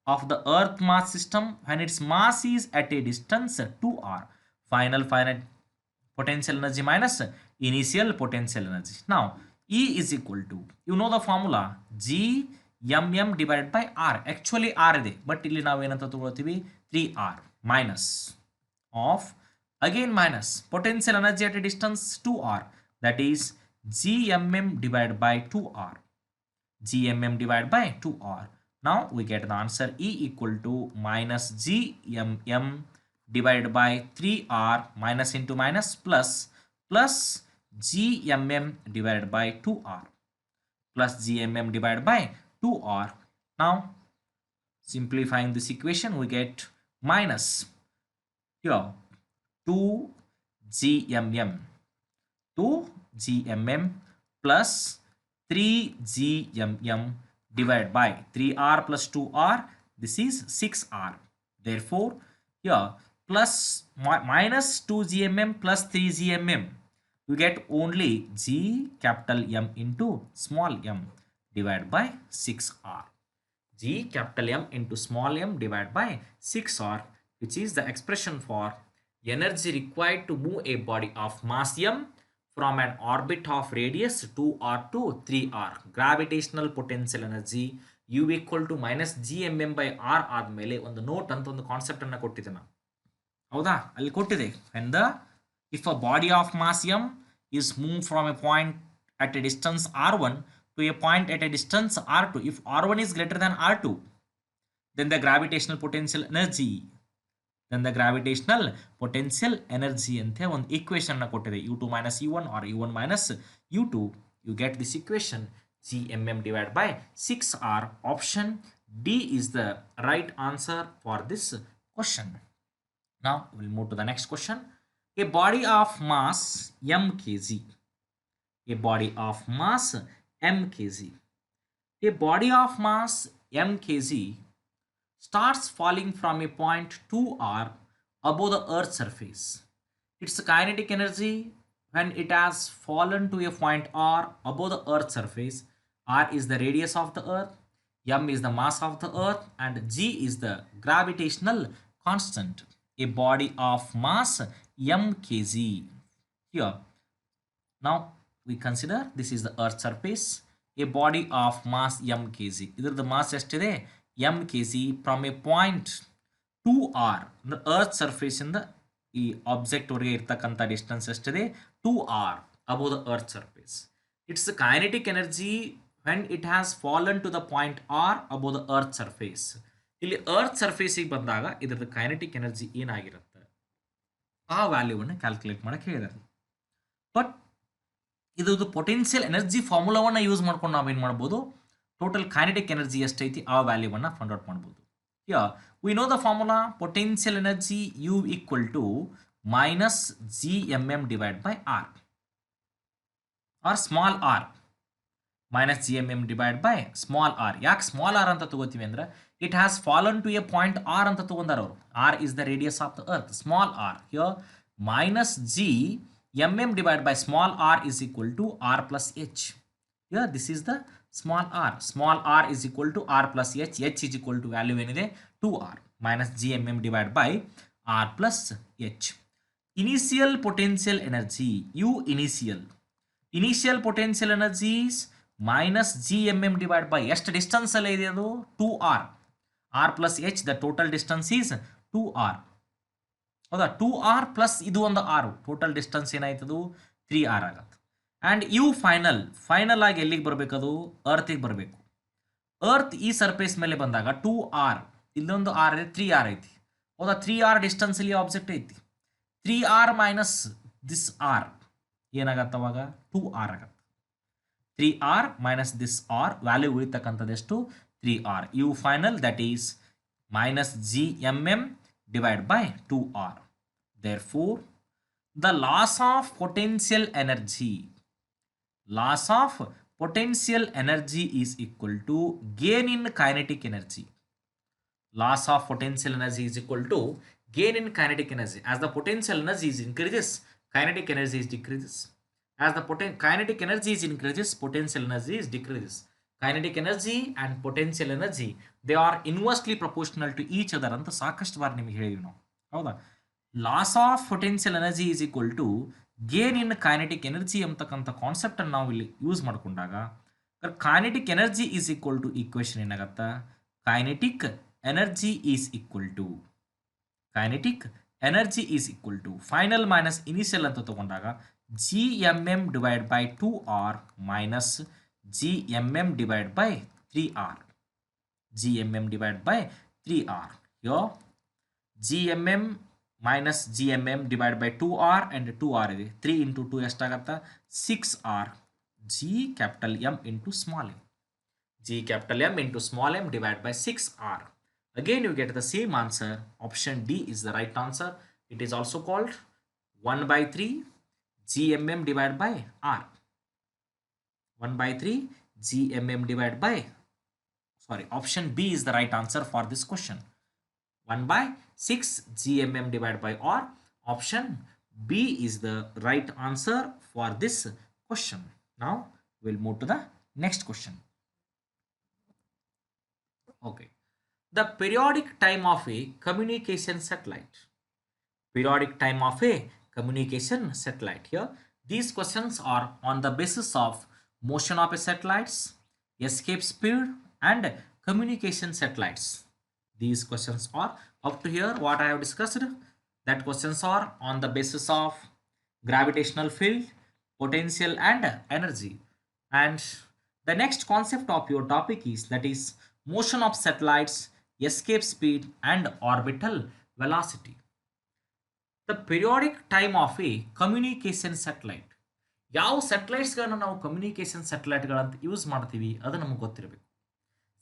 of the earth mass system when its mass is at a distance 2r. Final potential energy minus initial potential energy. Now E is equal to, you know the formula, G mm divided by r. Actually r ಇದೆ, but ಇಲ್ಲಿ ನಾವು ಏನಂತ ತಗೊಳ್ತೀವಿ, 3r minus of, again minus potential energy at a distance 2r, that is Gmm divided by 2r. Gmm divided by 2r. Now we get the answer E equal to minus Gmm divided by 3r minus into minus plus Gmm divided by 2r plus Gmm divided by 2r. Now simplifying this equation we get minus here 2Gmm plus 3Gmm divided by 3r plus 2r, this is 6r. Therefore here plus minus 2Gmm plus 3Gmm, you get only G capital M into small m divided by 6r. G capital M into small m divided by 6r, which is the expression for energy required to move a body of mass m from an orbit of radius 2r to 3r. Gravitational potential energy U equal to minus Gmm by r ಆದಮೇಲೆ ಒಂದು note ಅಂತ ಒಂದು concept ಅನ್ನು ಕೊಟ್ಟಿದ್ದೆ ನಾನು, ಹೌದಾ? ಅಲ್ಲಿ ಕೊಟ್ಟಿದೆ, when the if a body of mass m is moved from a point at a distance r1 to a point at a distance r2, if r1 is greater than r2, then the gravitational potential energy ಅಂತ ಒಂದು equation ಅನ್ನು ಕೊಟ್ಟಿದೆ, u2 minus u1 or u1 minus u2. You get this equation Gmm divided by 6r. Option D is the right answer for this question. Now we'll move to the next question. A body of mass m kg. A body of mass m kg. A body of mass m kg starts falling from a point 2r above the earth's surface. Its kinetic energy when it has fallen to a point r above the earth's surface, r is the radius of the earth, m is the mass of the earth, and g is the gravitational constant. A body of mass m kg. Here now we consider this is the earth surface. A body of mass m kg, ಇದರದ್ದು mass ಎಷ್ಟಿದೆ? m kg from a point 2r, ಅಂದ್ರೆ earth surface ಇಂದ ಈ object ವರೆಗೆ ಇರ್ತಕ್ಕಂಥ distance ಎಷ್ಟಿದೆ? 2r above the earth surface. Its kinetic energy when it has fallen to the point r above the earth surface. ಇಲ್ಲಿ earth surface ಗೆ ಬಂದಾಗ ಇದರದ್ದು ಕೈನೆಟಿಕ್ ಎನರ್ಜಿ ಏನಾಗಿರುತ್ತೆ ಆ ವ್ಯಾಲ್ಯೂವನ್ನು ಕ್ಯಾಲ್ಕುಲೇಟ್ ಮಾಡಕ್ಕೆ ಹೇಳಿದ್ದಾರೆ. ಬಟ್ ಇದ್ರದ್ದು ಪೊಟೆನ್ಷಿಯಲ್ ಎನರ್ಜಿ ಫಾರ್ಮುಲಾವನ್ನು ಯೂಸ್ ಮಾಡ್ಕೊಂಡು ನಾವೇನು ಮಾಡ್ಬೋದು, ಟೋಟಲ್ ಕೈನೆಟಿಕ್ ಎನರ್ಜಿ ಎಷ್ಟೈತಿ ಆ ವ್ಯಾಲ್ಯೂವನ್ನು ಫೈಂಡ್ ಔಟ್ ಮಾಡ್ಬೋದು. Yeah, we know the formula potential energy U equal to minus gmm divided by r, or small r minus gmm divided by small r. ಯಾಕೆ small r ಅಂತ ತಗೋತೀವಿ ಅಂದ್ರೆ it has fallen to a point r ಅಂತ ತಗೊಂಡಾರ ಅವರು. r is the radius of the earth, small r. Here minus g mm divided by small r is equal to r plus h. Here this is the small r. Small r is equal to r plus h. h is equal to value ಏನಿದೆ 2r minus gmm divided by r plus h. Initial potential energy, U initial potential energy is minus gmm divided by ಎಷ್ಟು distance ಅಲ್ಲಿ ಇದೆ ಅದು 2r, r plus h, the total distance is 2r. ಹೌದಾ, 2r plus ಇದು ಒಂದು r, total distance ಏನಾಯ್ತದು 3r ಆಗತ್ತೆ. And you final ಆಗಿ ಎಲ್ಲಿಗೆ ಬರಬೇಕದು ಅರ್ತಿಗೆ ಬರಬೇಕು. ಅರ್ತ್ ಈ ಸರ್ಫೇಸ್ ಮೇಲೆ ಬಂದಾಗ 2r, ಇಲ್ಲೊಂದು r ಇದೆ 3r ಐತಿ. ಹೌದಾ, 3r ಡಿಸ್ಟೆನ್ಸ್ ಇಲ್ಲಿ ಆಬ್ಜೆಕ್ಟ್ ಐತಿ. 3r ಮೈನಸ್ ದಿಸ್ r ಏನಾಗತ್ತೆ ಅವಾಗ 2r ಆಗತ್ತೆ. 3r minus this r value ಉಳಿತಕ್ಕಂಥದ್ದು ಎಷ್ಟು 3r. You final that is minus gmm divided by 2r. Therefore, the loss of potential energy is equal to gain in kinetic energy. Loss of potential energy is equal to gain in kinetic energy. As the potential energy is increases, kinetic energy is decreases. As the kinetic energy is increases, potential energy is decreases. Kinetic energy and potential energy, they are inversely proportional to each other ಅಂತ ಸಾಕಷ್ಟು ಬಾರಿ ನಿಮಗೆ ಹೇಳಿದ್ವಿ ನಾವು. ಹೌದಾ, loss of potential energy is equal to gain in kinetic energy ಅಂತಕ್ಕಂಥ concept ಅನ್ನು ನಾವು ಇಲ್ಲಿ ಯೂಸ್ ಮಾಡಿಕೊಂಡಾಗ kinetic energy is equal to equation ಏನಾಗತ್ತಾ, kinetic energy is equal to final minus initial ಅಂತ ತಗೊಂಡಾಗ gmm divided by 2r minus gmm divided by 3r. Here gmm minus gmm divided by 2r and 2r ಇದೆ. 3 into 2 ಎಷ್ಟಾಗತ್ತಾ 6r. G capital M into small m divided by 6r. Again you get the same answer. Option D is the right answer. It is also called 1 by 3 gmm divided by r. 1 by 3 gmm divided by, option B is the right answer for this question. 1 by 6 gmm divided by r. Option B is the right answer for this question. Now we'll move to the next question. Okay, the periodic time of a communication satellite. Here these questions are on the basis of motion of a satellites, escape speed and communication satellites. These questions are up to here what I have discussed. That questions are on the basis of gravitational field, potential and energy. And the next concept of your topic is that is motion of satellites, escape speed and orbital velocity. The periodic time of a communication satellite. ಯಾವ ಸ್ಯಾಟಲೈಟ್ಸ್ಗಳನ್ನು ನಾವು communication ಸ್ಯಾಟಲೈಟ್ಗಳಂತ use ಮಾಡ್ತೀವಿ ಅದು ನಮಗೆ ಗೊತ್ತಿರಬೇಕು.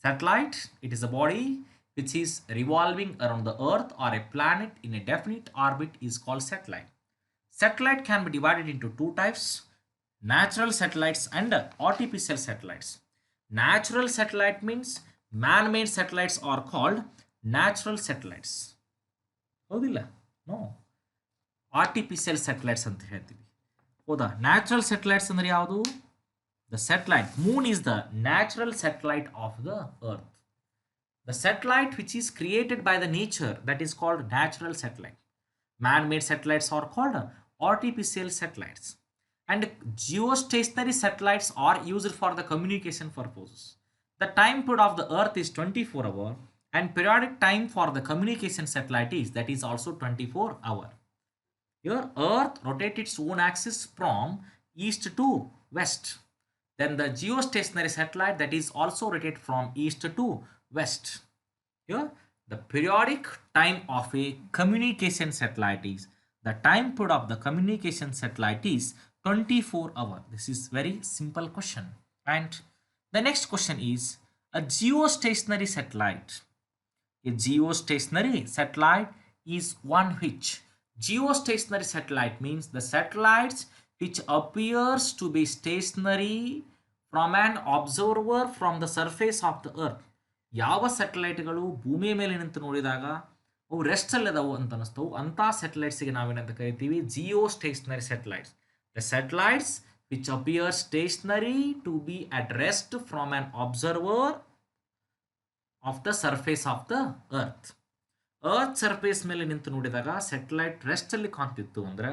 Satellite, it is a body which is revolving around the earth or a planet in a definite orbit is called satellite. Satellite can be divided into two types, natural satellites and artificial satellites. Natural satellite means man-made satellites are called natural satellites. ಹೌದಿಲ್ಲ? No. Artificial satellites ಅಂತ ಹೇಳ್ತೀವಿ. ಹೌದಾ, natural satellites ಅಂದ್ರೆ ಯಾವುದು? The satellite, moon is the natural satellite of the earth. The satellite which is created by the nature, that is called natural satellite. Man-made satellites are called artificial satellites. And geostationary satellites are used for the communication purposes. The time period of the earth is 24 hours and periodic time for the communication satellite is that is also 24 hours. Here earth rotates its own axis from east to west. Then the geostationary satellite that is also rotated from east to west. Here the periodic time of a communication satellite is, the time period of the communication satellite is 24 hours. This is very simple question. And the next question is a geostationary satellite. A geostationary satellite is one which Geostationary satellite means the satellites which appears to be stationary from an observer from the surface of the earth. ಯಾವ ಸ್ಯಾಟಲೈಟ್ಗಳು ಭೂಮಿಯ ಮೇಲೆ ನಿಂತು ನೋಡಿದಾಗ ಅವು rest ಅಲ್ಲಿದಾವು ಅಂತ ಅನಿಸ್ತವು ಅಂಥ ಸ್ಯಾಟಲೈಟ್ಸ್ಗೆ ನಾವೇನಂತ ಕರಿತೀವಿ geostationary satellites. The satellites which appear stationary to be at rest from an observer of the surface of the earth. Earth surface ಮೇಲೆ ನಿಂತು ನೋಡಿದಾಗ ಸ್ಯಾಟಲೈಟ್ ರೆಸ್ಟ್ ಅಲ್ಲಿ ಕಾಣ್ತಿತ್ತು ಅಂದ್ರೆ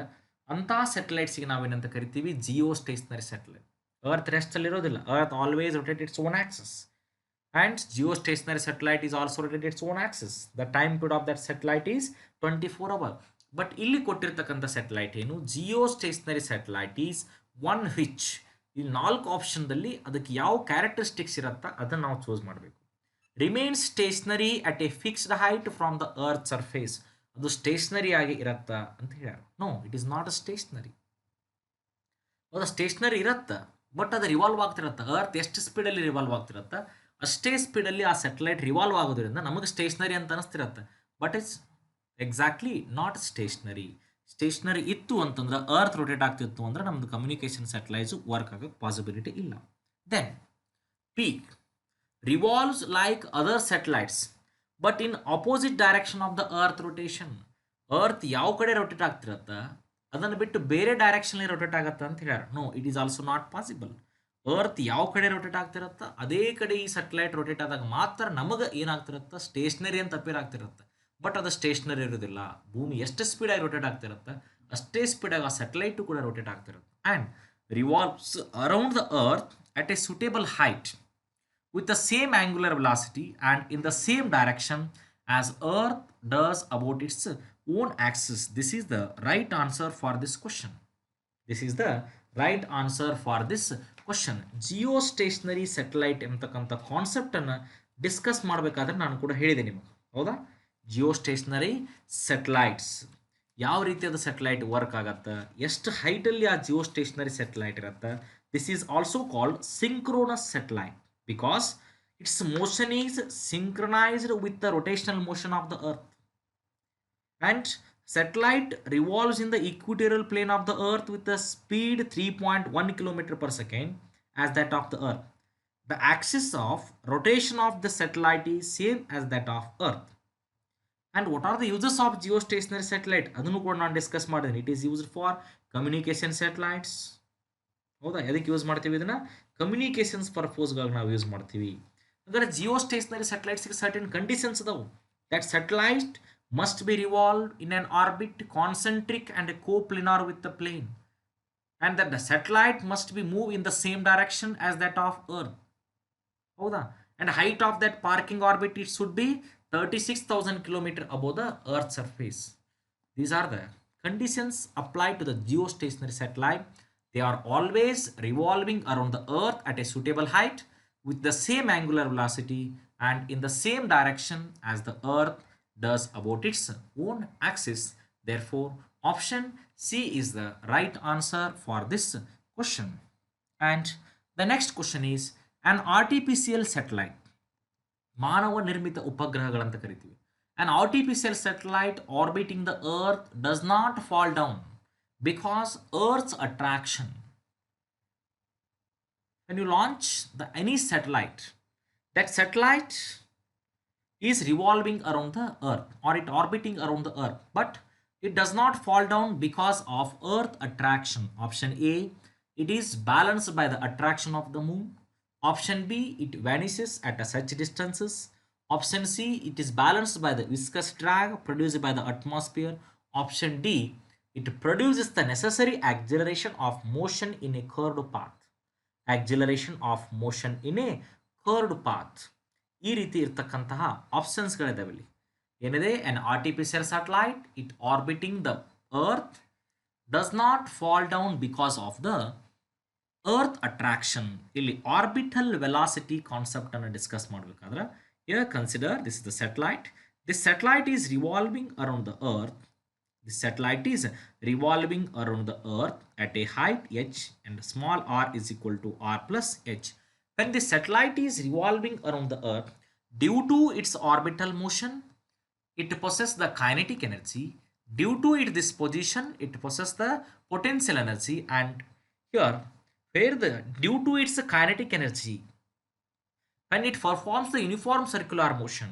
ಅಂಥ ಸ್ಯಾಟಲೈಟ್ಸ್ಗೆ ನಾವೇನಂತ ಕರಿತೀವಿ geostationary satellite. Earth rest ಅಲ್ಲಿ ಇರೋದಿಲ್ಲ, earth always rotate its own axis and geostationary satellite is also rotated its own axis. The time period of that satellite is 24 hours. But ಇಲ್ಲಿ ಕೊಟ್ಟಿರ್ತಕ್ಕಂಥ ಸ್ಯಾಟಲೈಟ್ ಏನು geostationary satellite is one which ಈ 4 ಆಪ್ಷನ್ದಲ್ಲಿ ಅದಕ್ಕೆ ಯಾವ characteristics ಇರುತ್ತಾ ಅದನ್ನು ನಾವು choose ಮಾಡಬೇಕು. Remain stationary at a fixed height from the earth surface. ಅದು ಸ್ಟೇಷನರಿ ಆಗಿ ಇರತ್ತಾ ಅಂತ ಹೇಳ್ಯಾರ. No, it is not a stationary. ಅದು ಸ್ಟೇಷನರಿ ಇರತ್ತ, ಬಟ್ ಅದು ರಿವಾಲ್ವ್ ಆಗ್ತಿರತ್ತ. ಅರ್ತ್ ಎಷ್ಟು ಸ್ಪೀಡಲ್ಲಿ ರಿವಾಲ್ವ್ ಆಗ್ತಿರತ್ತ ಅಷ್ಟೇ ಸ್ಪೀಡಲ್ಲಿ ಆ ಸ್ಯಾಟಲೈಟ್ ರಿವಾಲ್ವ್ ಆಗೋದ್ರಿಂದ ನಮಗೆ ಸ್ಟೇಷನರಿ ಅಂತ ಅನಿಸ್ತಿರತ್ತೆ. But it's exactly not stationary. Stationary ಇತ್ತು ಅಂತಂದ್ರೆ ಅರ್ತ್ ರೊಟೇಟ್ ಆಗ್ತಿತ್ತು ಅಂದ್ರೆ ನಮ್ದು ಕಮ್ಯುನಿಕೇಶನ್ ಸ್ಯಾಟಲೈಟ್ಸು ವರ್ಕ್ ಆಗೋಕ್ಕೆ ಪಾಸಿಬಿಲಿಟಿ ಇಲ್ಲ. Then P revolves like other satellites but in opposite direction of the earth rotation. Earth ಯಾವ ಕಡೆ ರೊಟೇಟ್ ಆಗ್ತಿರತ್ತ ಅದನ್ನು ಬಿಟ್ಟು ಬೇರೆ ಡೈರೆಕ್ಷನ್ ರೊಟೇಟ್ ಆಗತ್ತ ಅಂತ ಹೇಳ್ಯಾರ. No, it is also not possible. Earth ಯಾವ ಕಡೆ ರೊಟೇಟ್ ಆಗ್ತಿರತ್ತ ಅದೇ ಕಡೆ ಈ ಸ್ಯಾಟಲೈಟ್ ರೊಟೇಟ್ ಆದಾಗ ಮಾತ್ರ ನಮಗೆ ಏನಾಗ್ತಿರತ್ತ ಸ್ಟೇಷನರಿ ಅಂತ ಅಪೇರ್ ಆಗ್ತಿರತ್ತೆ. ಬಟ್ ಅದು ಸ್ಟೇಷನರಿ ಇರೋದಿಲ್ಲ. ಭೂಮಿ ಎಷ್ಟು ಸ್ಪೀಡಾಗಿ ರೊಟೇಟ್ ಆಗ್ತಿರತ್ತೆ ಅಷ್ಟೇ ಸ್ಪೀಡಾಗಿ ಆ ಸ್ಯಾಟಲೈಟು ಕೂಡ ರೊಟೇಟ್ ಆಗ್ತಿರುತ್ತೆ. And revolves around the earth at A suitable height with the same angular velocity and in the same direction as Earth does about its own axis. This is the right answer for this question. This is the right answer for this question. Geostationary satellite ಎಂತಕ್ಕಂಥ ಕಾನ್ಸೆಪ್ಟನ್ನು discuss ಮಾಡಬೇಕಾದ್ರೆ ನಾನು ಕೂಡ ಹೇಳಿದೆ ನಿಮಗೆ, ಹೌದಾ? ಜಿಯೋಸ್ಟೇಷನರಿ satellites ಯಾವ ರೀತಿಯಾದ ಸ್ಯಾಟಲೈಟ್ ವರ್ಕ್ ಆಗತ್ತೆ, ಎಷ್ಟು ಹೈಟಲ್ಲಿ ಆ ಜಿಯೋಸ್ಟೇಷನರಿ ಸ್ಯಾಟಲೈಟ್ ಇರುತ್ತೆ. This is also called synchronous satellite because its motion is synchronized with the rotational motion of the earth, and satellite revolves in the equatorial plane of the earth with a speed 3.1 km per second as that of the earth. The axis of rotation of the satellite is same as that of earth. And what are the uses of geostationary satellite? ಅದನ್ನು ಕೂಡ ನಾನು discuss ಮಾಡಿದ್ದೀನಿ. It is used for communication satellites. ಹೌದಾ? ಎದಕ್ಕೆ use ಮಾಡ್ತೀವಿ ಇದನ್ನು? Communications ಪರ್ಪೋಸ್ಗಾಗಿ ನಾವು use ಮಾಡ್ತೀವಿ. ಅಂದರೆ ಜಿಯೋ ಸ್ಟೇಷನರಿ ಸ್ಯಾಟಲೈಟ್ಸ್ಗೆ ಸರ್ಟನ್ ಕಂಡೀಷನ್ಸ್ ಅದಾವು. That satellite must be revolved in on orbit concentric and coplanar with the plane, and that the satellite must be move in the same direction as that of earth. ಹೌದಾ? And height of that parking orbit it should be 36,000 km above the earth surface. These are the conditions applied to the geostationary satellite. They are always revolving around the earth at a suitable height with the same angular velocity and in the same direction as the earth does about its own axis. Therefore, option C is the right answer for this question. And the next question is an artificial satellite. ಮಾನವ ನಿರ್ಮಿತ ಉಪಗ್ರಹಗಳಂತ ಕರಿತೀವಿ. An artificial satellite orbiting the earth does not fall down because Earth's attraction. When you launch any satellite, that satellite is revolving around the earth or it orbiting around the earth, but it does not fall down because of earth attraction. Option A, it is balanced by the attraction of the moon. Option B, it vanishes at such distances. Option C, it is balanced by the viscous drag produced by the atmosphere. Option D, it produces the necessary acceleration of motion in a curved path. Acceleration of motion in a curved path. ಈ ರೀತಿ ಇರ್ತಕ್ಕಂತಹ ಆಪ್ಷನ್ಸ್ಗಳಿದಾವೆ ಇಲ್ಲಿ. ಏನಿದೆ? an artificial satellite, it orbiting the earth does not fall down because of the earth attraction. ಇಲ್ಲಿ orbital velocity concept ಅನ್ನು discuss ಮಾಡಬೇಕಾದ್ರೆ here consider this is the satellite. This satellite is revolving around the earth. This satellite is revolving around the earth at a height h and small r is equal to r plus h. When the satellite is revolving around the earth, due to its orbital motion, it possesses the kinetic energy Due to it this position, it possesses the potential energy, and here where the due to its kinetic energy, when it performs the uniform circular motion,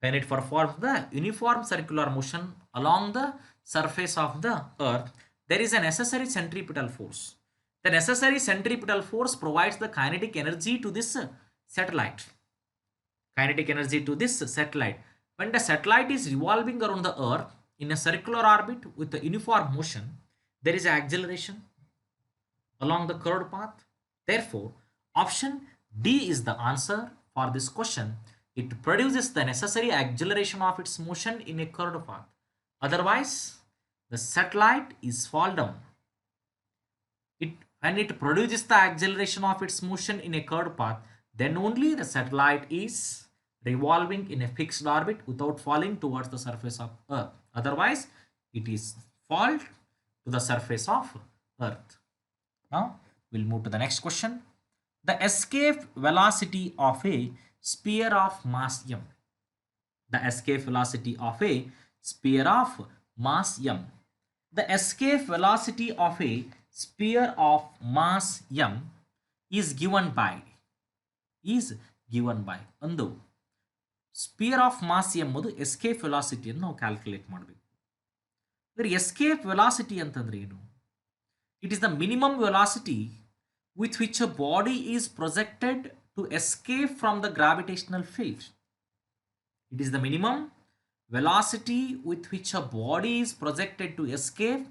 when it performs the uniform circular motion along the surface of the earth, there is a necessary centripetal force. The necessary centripetal force provides the kinetic energy to this satellite. Kinetic energy to this satellite. When the satellite is revolving around the earth in a circular orbit with a uniform motion, there is acceleration along the curved path. Therefore, option D is the answer for this question. It produces the necessary acceleration of its motion in a curved path. Otherwise, the satellite is fall down. When it produces the acceleration of its motion in a curved path, then only the satellite is revolving in a fixed orbit without falling towards the surface of Earth. Otherwise, it is fall to the surface of Earth. Now, we'll move to the next question. The escape velocity of a sphere of mass m. The escape velocity of a sphere of mass m. The escape velocity of a sphere of mass m is given by ಒಂದು spear of mass ಎಂಬುದು escape ವೆಲಾಸಿಟಿಯನ್ನು ನಾವು calculate ಮಾಡಬೇಕು. ಇದರ escape velocity ಅಂತಂದ್ರೆ ಏನು? It is the minimum velocity with which a body is projected to escape from the gravitational field. It is the minimum velocity with which a body is projected to escape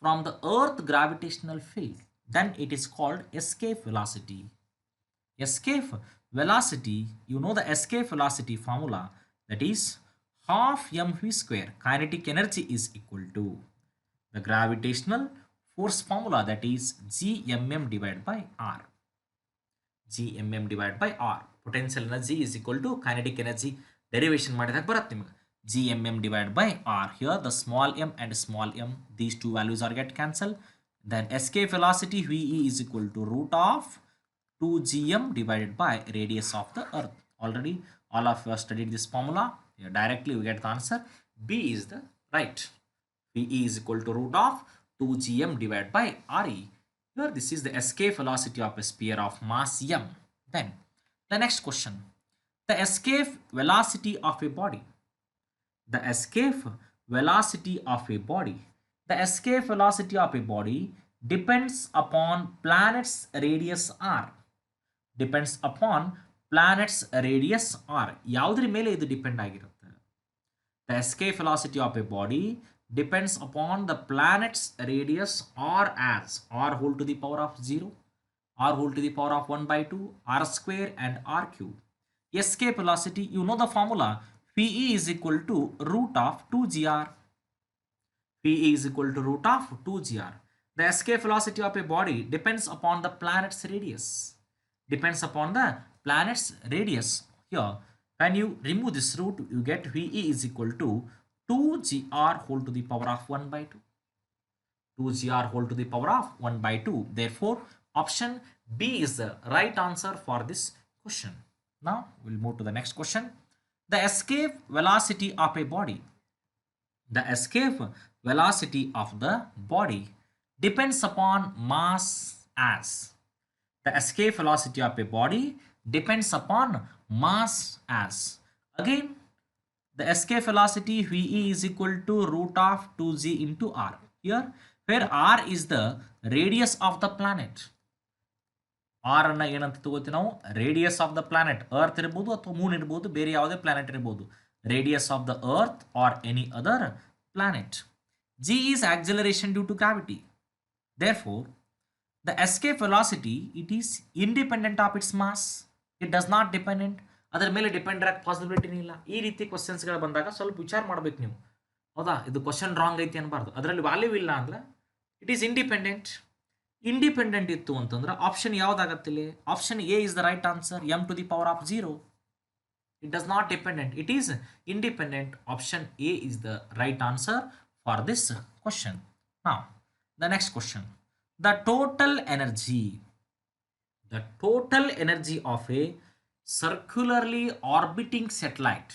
from the earth gravitational field. Then it is called escape velocity. Escape velocity, you know the escape velocity formula, that is half mv square. Kinetic energy is equal to the gravitational force formula, that is gmm divided by r. gmm divided by r. Potential energy is equal to kinetic energy. Derivation ಮಾಡಿದಾಗ ಬರುತ್ತೆ ನಿಮಗೆ gmm divided by r. Here the small m and small m, these two values are get cancelled. Then escape velocity ve is equal to root of 2gm divided by radius of the earth. Already all of you have studied this formula. Here directly we get the answer. B is the right. ve is equal to root of 2gm divided by re. Here this is the escape velocity of a sphere of mass m. Then the next question. The escape velocity of a body. The escape velocity of a body. The escape velocity of a body depends upon planet's radius r. Depends upon planet's radius r. ಯಾವುದರ ಮೇಲೆ ಇದು depend ಆಗಿರುತ್ತೆ? The escape velocity of a body depends upon the planet's radius r as r whole to the power of 0, r whole to the power of 1 by 2, r square and r cube. Escape velocity, you know the formula, Ve is equal to root of 2gr. Ve is equal to root of 2gr. The escape velocity of a body depends upon the planet's radius. Depends upon the planet's radius. Here, when you remove this root, you get Ve is equal to 2gr whole to the power of 1 by 2. 2gr whole to the power of 1 by 2. Therefore, option B is the right answer for this question. Now, we'll move to the next question. The escape velocity of a body. The escape velocity of the body depends upon mass as. The escape velocity of a body depends upon mass as. Again, the escape velocity Ve is equal to root of 2g into r. Here, where r is the radius of the planet. r ಅನ್ನ ಏನಂತ ತಗೋತೀವಿ ನಾವು? Radius of the planet. Earth ಇರ್ಬೋದು ಅಥವಾ Moon ಇರ್ಬೋದು, ಬೇರೆ ಯಾವುದೇ planet ಇರ್ಬೋದು. Radius of the earth R any other planet. g is acceleration due to gravity. Therefore, the escape velocity, it is independent of its mass. It does not dependent. ಅದರ ಮೇಲೆ depend ಆಗಕ್ಕೆ ಪಾಸಿಬಿಲಿಟಿನೇ ಇಲ್ಲ. ಈ ರೀತಿ ಕ್ವಶನ್ಸ್ಗಳು ಬಂದಾಗ ಸ್ವಲ್ಪ ವಿಚಾರ ಮಾಡ್ಬೇಕು ನೀವು. ಹೌದಾ, ಇದು ಕ್ವಶನ್ ರಾಂಗ್ ಐತಿ ಅನ್ಬಾರ್ದು. ಅದರಲ್ಲಿ ವ್ಯಾಲ್ಯೂ ಇಲ್ಲ ಅಂದ್ರೆ ಇಟ್ ಈಸ್ ಇಂಡಿಪೆಂಡೆಂಟ್. ಇಂಡಿಪೆಂಡೆಂಟ್ ಇತ್ತು ಅಂತಂದ್ರೆ ಆಪ್ಷನ್ ಯಾವ್ದಾಗತ್ತಿಲ್ಲ? Option A is the right answer, m to the power of 0. It does not dependent, it is independent. Option A is the right answer for this question. Now, the next question. The total energy of a circularly orbiting satellite.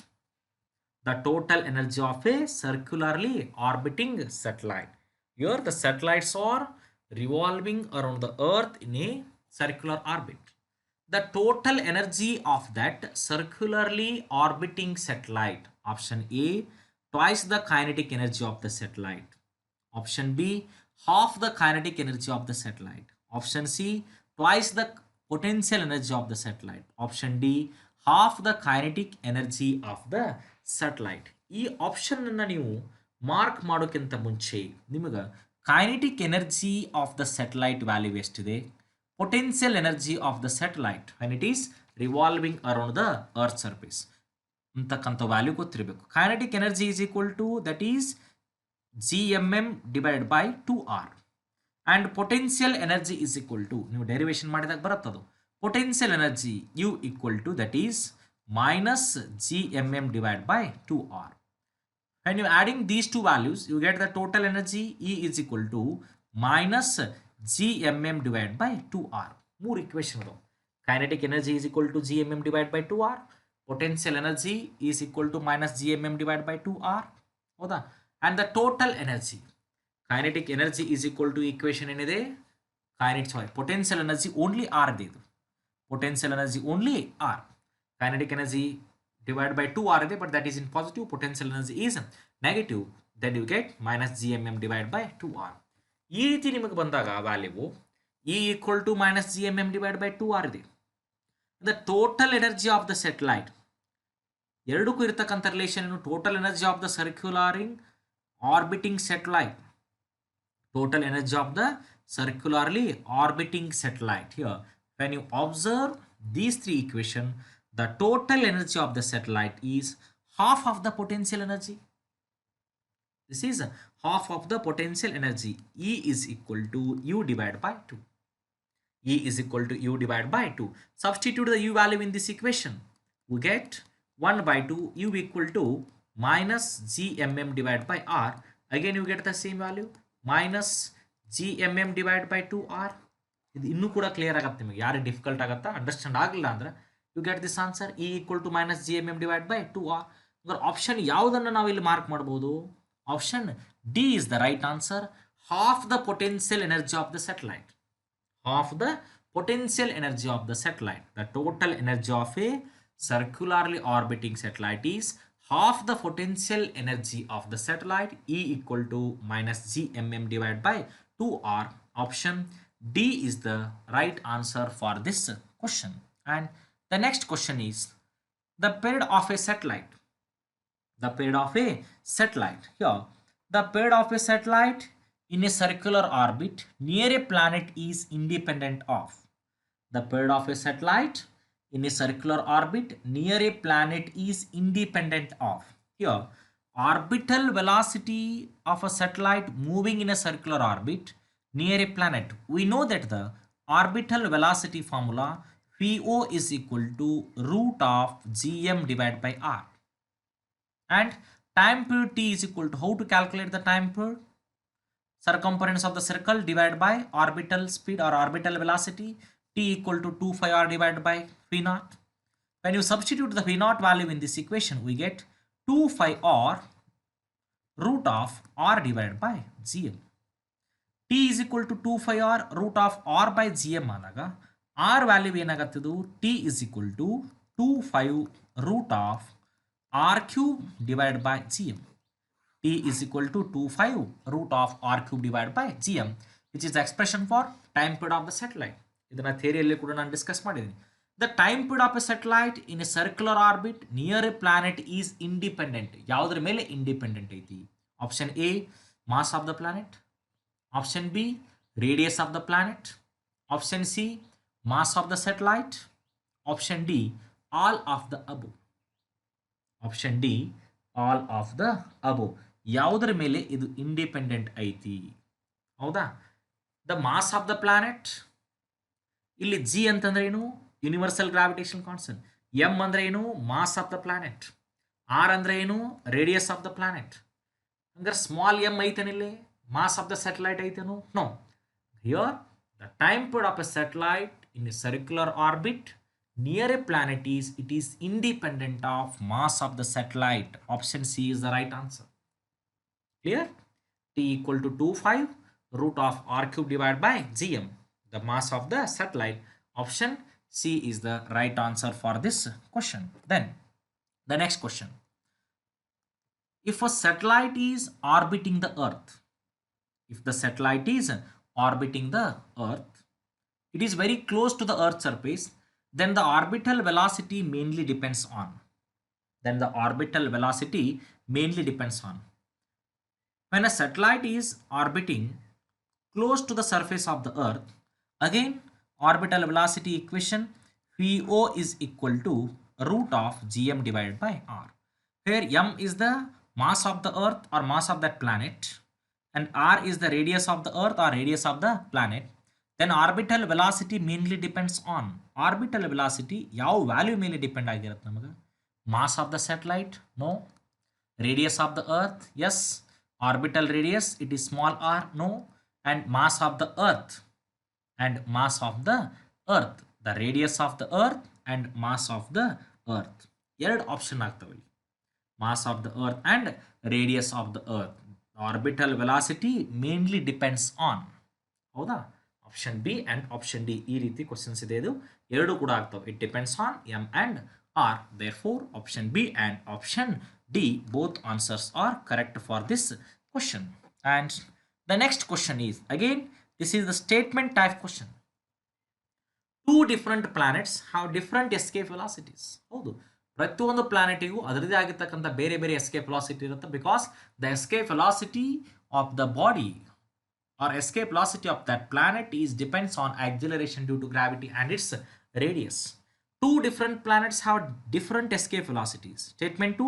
The total energy of a circularly orbiting satellite. Here the satellites are revolving around the earth in a circular orbit. The total energy of that circularly orbiting satellite. Option A, twice the kinetic energy of the satellite. Option B, half the kinetic energy of the satellite. Option C, twice the potential energy of the satellite. Option D, half the kinetic energy of the satellite. ಈ option ಅನ್ನು ನೀವು mark ಮಾಡೋಕ್ಕಿಂತ ಮುಂಚೆ ನಿಮಗೆ kinetic energy of the satellite value ಎಷ್ಟಿದೆ, potential energy of the satellite when it is revolving around the earth surface ಅಂತಕ್ಕಂಥ value ಗೊತ್ತಿರಬೇಕು. Kinetic energy is equal to that is gmm divided by 2r and potential energy is equal to ನೀವು derivation ಮಾಡಿದಾಗ ಬರುತ್ತದು potential energy u equal to that is minus gmm divided by 2r. When you adding these two values you get the total energy E is equal to minus gmm divided by 2r. ಮೂರು equation ಅದು. Kinetic energy is equal to gmm divided by 2r, potential energy is equal to minus gmm divided by 2r. ಹೌದಾ? And the total energy, kinetic energy is equal to equation ಏನಿದೆ potential energy only r ಇದೆ ಇದು, potential energy only r, kinetic energy divided by 2r ಇದೆ but that is in positive, potential energy is negative, then you get minus gmm divided by 2r. ಈ ರೀತಿ ನಿಮಗೆ ಬಂದಾಗ value E equal to minus gmm divided by 2r ಇದೆ. The total energy of the satellite, ಎರಡಕ್ಕೂ ಇರತಕ್ಕಂಥ relation ಏನು, total energy of the circularing orbiting satellite, total energy of the circularly orbiting satellite. Here when you observe these three equation, the total energy of the satellite is half of the potential energy. This is half of the potential energy. E is equal to u divided by 2. E is equal to u divided by 2. Substitute the u value in this equation, we get 1 by 2 u equal to minus gmm divided by r. Again you get the same value minus gmm divided by 2r. ಇದು ಇನ್ನೂ ಕೂಡ clear ಆಗುತ್ತೆ ನಿಮಗೆ, ಯಾರಿಗೆ difficult ಆಗುತ್ತಾ understand ಆಗಲಿಲ್ಲ ಅಂದ್ರೆ you get this answer E equal to minus gmm divided by 2r. ಅಂದ್ರೆ ಆಪ್ಷನ್ ಯಾವುದನ್ನು ನಾವು ಇಲ್ಲಿ ಮಾರ್ಕ್ ಮಾಡ್ಬೋದು, option D is the right answer. Half the potential energy of the satellite, half the potential energy of the satellite. The total energy of a circularly orbiting satellite is half the potential energy of the satellite. E equal to minus gmm divided by 2r. Option D is the right answer for this question. And the next question is the period of a satellite. The period of a satellite. Here the period of a satellite in a circular orbit near a planet is independent of. The period of a satellite in a circular orbit near a planet is independent of. Here orbital velocity of a satellite moving in a circular orbit near a planet. We know that the orbital velocity formula VO is equal to root of gm divided by r, and time period t is equal to, how to calculate the time period, circumference of the circle divided by orbital speed or orbital velocity, t equal to 2 pi r divided by v naught. When you substitute the v naught value in this equation, we get 2 pi r root of r divided by gm. t is equal to 2 pi r root of r by gm ಆದಾಗ r value ಏನಾಗುತ್ತದು, t is equal to 2 pi root of r cube divided by gm. T is equal to 25 root of r cube divided by gm, which is the expression for time period of the satellite. ಇದನ್ನ ಥಿಯರಿಯಲ್ಲಿ ಕೂಡ ನಾನು discuss ಮಾಡಿದ್ದೀನಿ. The time period of a satellite in a circular orbit near a planet is independent. ಯಾವುದರ ಮೇಲೆ independent ಐತಿ? Option A mass of the planet, option B radius of the planet, option C mass of the satellite, option D all of the above. Option D all of the above. ಯಾವುದರ ಮೇಲೆ ಇದು independent ಐತಿ? ಹೌದಾ? The mass of the planet, ಇಲ್ಲಿ G ಅಂತಂದ್ರೆ ಏನು, universal gravitation constant. M ಅಂದ್ರೆ ಏನು, mass of the planet. R ಅಂದ್ರೆ ಏನು, ರೇಡಿಯಸ್ ಆಫ್ ದ ಪ್ಲಾನೆಟ್. ಹಂಗಾರೆ small M ಐತೇನಿಲ್ಲಿ, mass of the satellite ಐತೇನು? ನೋ. Here the time period of a satellite in a circular orbit near a planet is it is independent of mass of the satellite. Option C is the right answer. Clear? T equal to 25 root of r cube divided by gm, the mass of the satellite. Option C is the right answer for this question. Then the next question: if a satellite is orbiting the earth, if the satellite is orbiting the earth, it is very close to the earth's surface, then the orbital velocity mainly depends on, then the orbital velocity mainly depends on, when a satellite is orbiting close to the surface of the earth, again orbital velocity equation VO is equal to root of gm divided by r, where m is the mass of the earth or mass of that planet and r is the radius of the earth or radius of the planet. Then orbital velocity mainly depends on, orbital velocity ಯಾವ value ಮೇಲೆ depend ಆಗಿರುತ್ತೆ ನಮಗೆ? Mass of the satellite? No. Radius of the earth? Yes. Orbital radius, it is small r? No. And mass of the earth, and mass of the earth, the radius of the earth and mass of the earth, ಎರಡು option ಆಗ್ತವೆ. Mass of the earth and radius of the earth, orbital velocity mainly depends on. ಹೌದಾ? Option B and option D ಈ ರೀತಿ questions ಇದೆ, ಇದು ಎರಡು ಕೂಡ ಆಗ್ತವೆ. It depends on M and R. Therefore option B and option D both answers are correct for this question. And the next question is, again this is the statement type question. Two different planets have different escape velocities. ಹೌದು, ಪ್ರತಿಯೊಂದು ಪ್ಲಾನೆಟಿಗೂ ಅದರದೇ ಆಗಿರ್ತಕ್ಕಂಥ ಬೇರೆ ಬೇರೆ escape velocity ಇರುತ್ತೆ. Because the escape velocity of the body or escape velocity of that planet is depends on acceleration due to gravity and its radius. Two different planets have different escape velocities. Statement 2,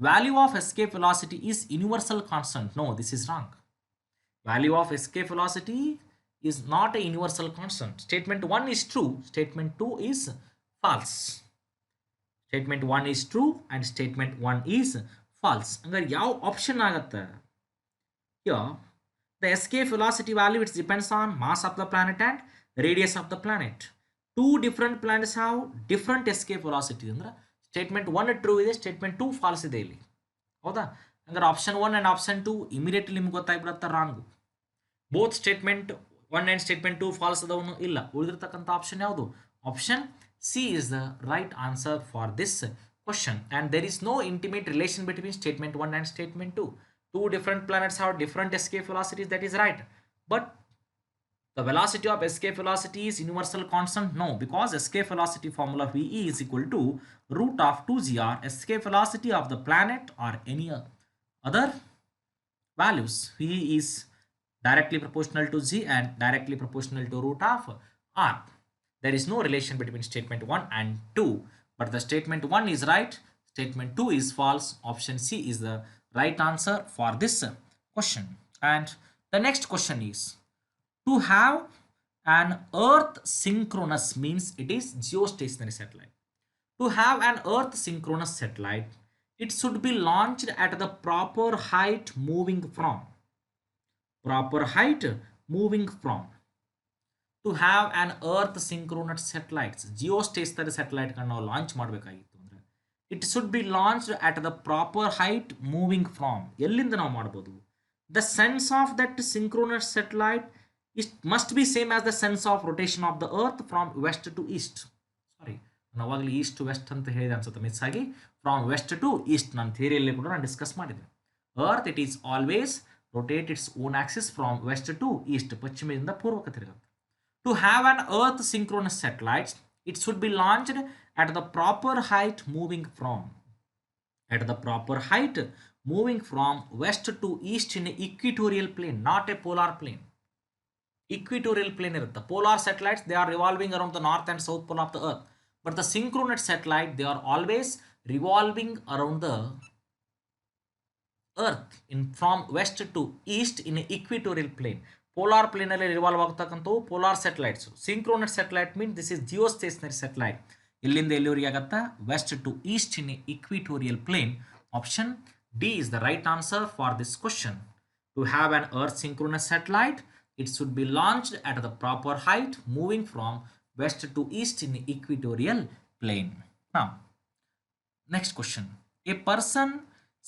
value of escape velocity is universal constant. No, this is wrong. Value of escape velocity is not a universal constant. Statement 1 is true, statement 2 is false. Statement 1 is true and statement 1 is false. Hangare yav option agatte here? The escape velocity value, it depends on mass of the planet and radius of the planet. Two different planets have different escape velocity. ಅಂದ್ರೆ statement 1 true ಇದೆ, statement 2 falls ಇದೆ ಇಲ್ಲಿ. ಹೌದಾ? ಅಂದ್ರೆ option 1 and option 2 immediately ನಿಮ್ಗೆ ಗೊತ್ತಾಗ್ಬಿಡುತ್ತೆ wrong. Both statement 1 and statement 2 false ಅದವನು ಇಲ್ಲ. ಉಳಿದಿರ್ತಕ್ಕಂಥ ಆಪ್ಷನ್ ಯಾವುದು? Option C is the right answer for this question. And there is no intimate relation between statement 1 and statement 2. Two different planets have different escape velocities, that is right. But the velocity of escape velocity is universal constant? No, because escape velocity formula VE is equal to root of 2gr escape velocity of the planet or any other values. VE is directly proportional to g and directly proportional to root of r. There is no relation between statement 1 and 2. But the statement 1 is right, statement 2 is false. Option C is the right answer for this question. And the next question is, to have an earth synchronous means it is geostationary satellite. To have an earth synchronous satellite, it should be launched at the proper height moving from, proper height moving from. To have an earth synchronous satellites, geostationary satellite kan ನಾವು launch ಮಾಡಬೇಕಾಗಿತ್ತು, it should be launched at the proper height moving from. ಎಲ್ಲಿಂದ ನಾವು ಮಾಡಬಹುದು? The sense of that synchronous satellite must be same as the sense of rotation of the earth from west to east. Sorry, ನಾನು ಅವಾಗಲೇ East to West ಅಂತ ಹೇಳಿದೆ ಅನ್ಸುತ್ತೆ, miss ಆಗಿ. From West to East ನನ್ನ ಥಿಯರಿಯಲ್ಲಿ ಕೂಡ ನಾನು ಡಿಸ್ಕಸ್ ಮಾಡಿದ್ದೆ. Earth it is always rotate its own axis from west to east, ಪಶ್ಚಿಮದಿಂದ ಪೂರ್ವಕ್ಕೆ ತಿರುಗುತ್ತೆ. To have an earth synchronous satellite, it should be launched at the proper height moving from, at the proper height moving from west to east in an equatorial plane, not a polar plane. Equatorial plane irutte. Polar satellites, they are revolving around the north and south pole of the earth, but the synchronous satellite, they are always revolving around the earth in from west to east in an equatorial plane. Polar plane ಅಲ್ಲಿ revolve ಆಗ್ತಕ್ಕಂಥವು polar satellites. Synchronous satellite means this is geostationary satellite. ಇಲ್ಲಿಂದ ಎಲ್ಲಿವರೆಗೆ ಆಗುತ್ತಾ? West to east in equatorial plane. Option D is the right answer for this question. To have an earth synchronous satellite, it should be launched at the proper height moving from west to east in equatorial plane. Now, next question. A person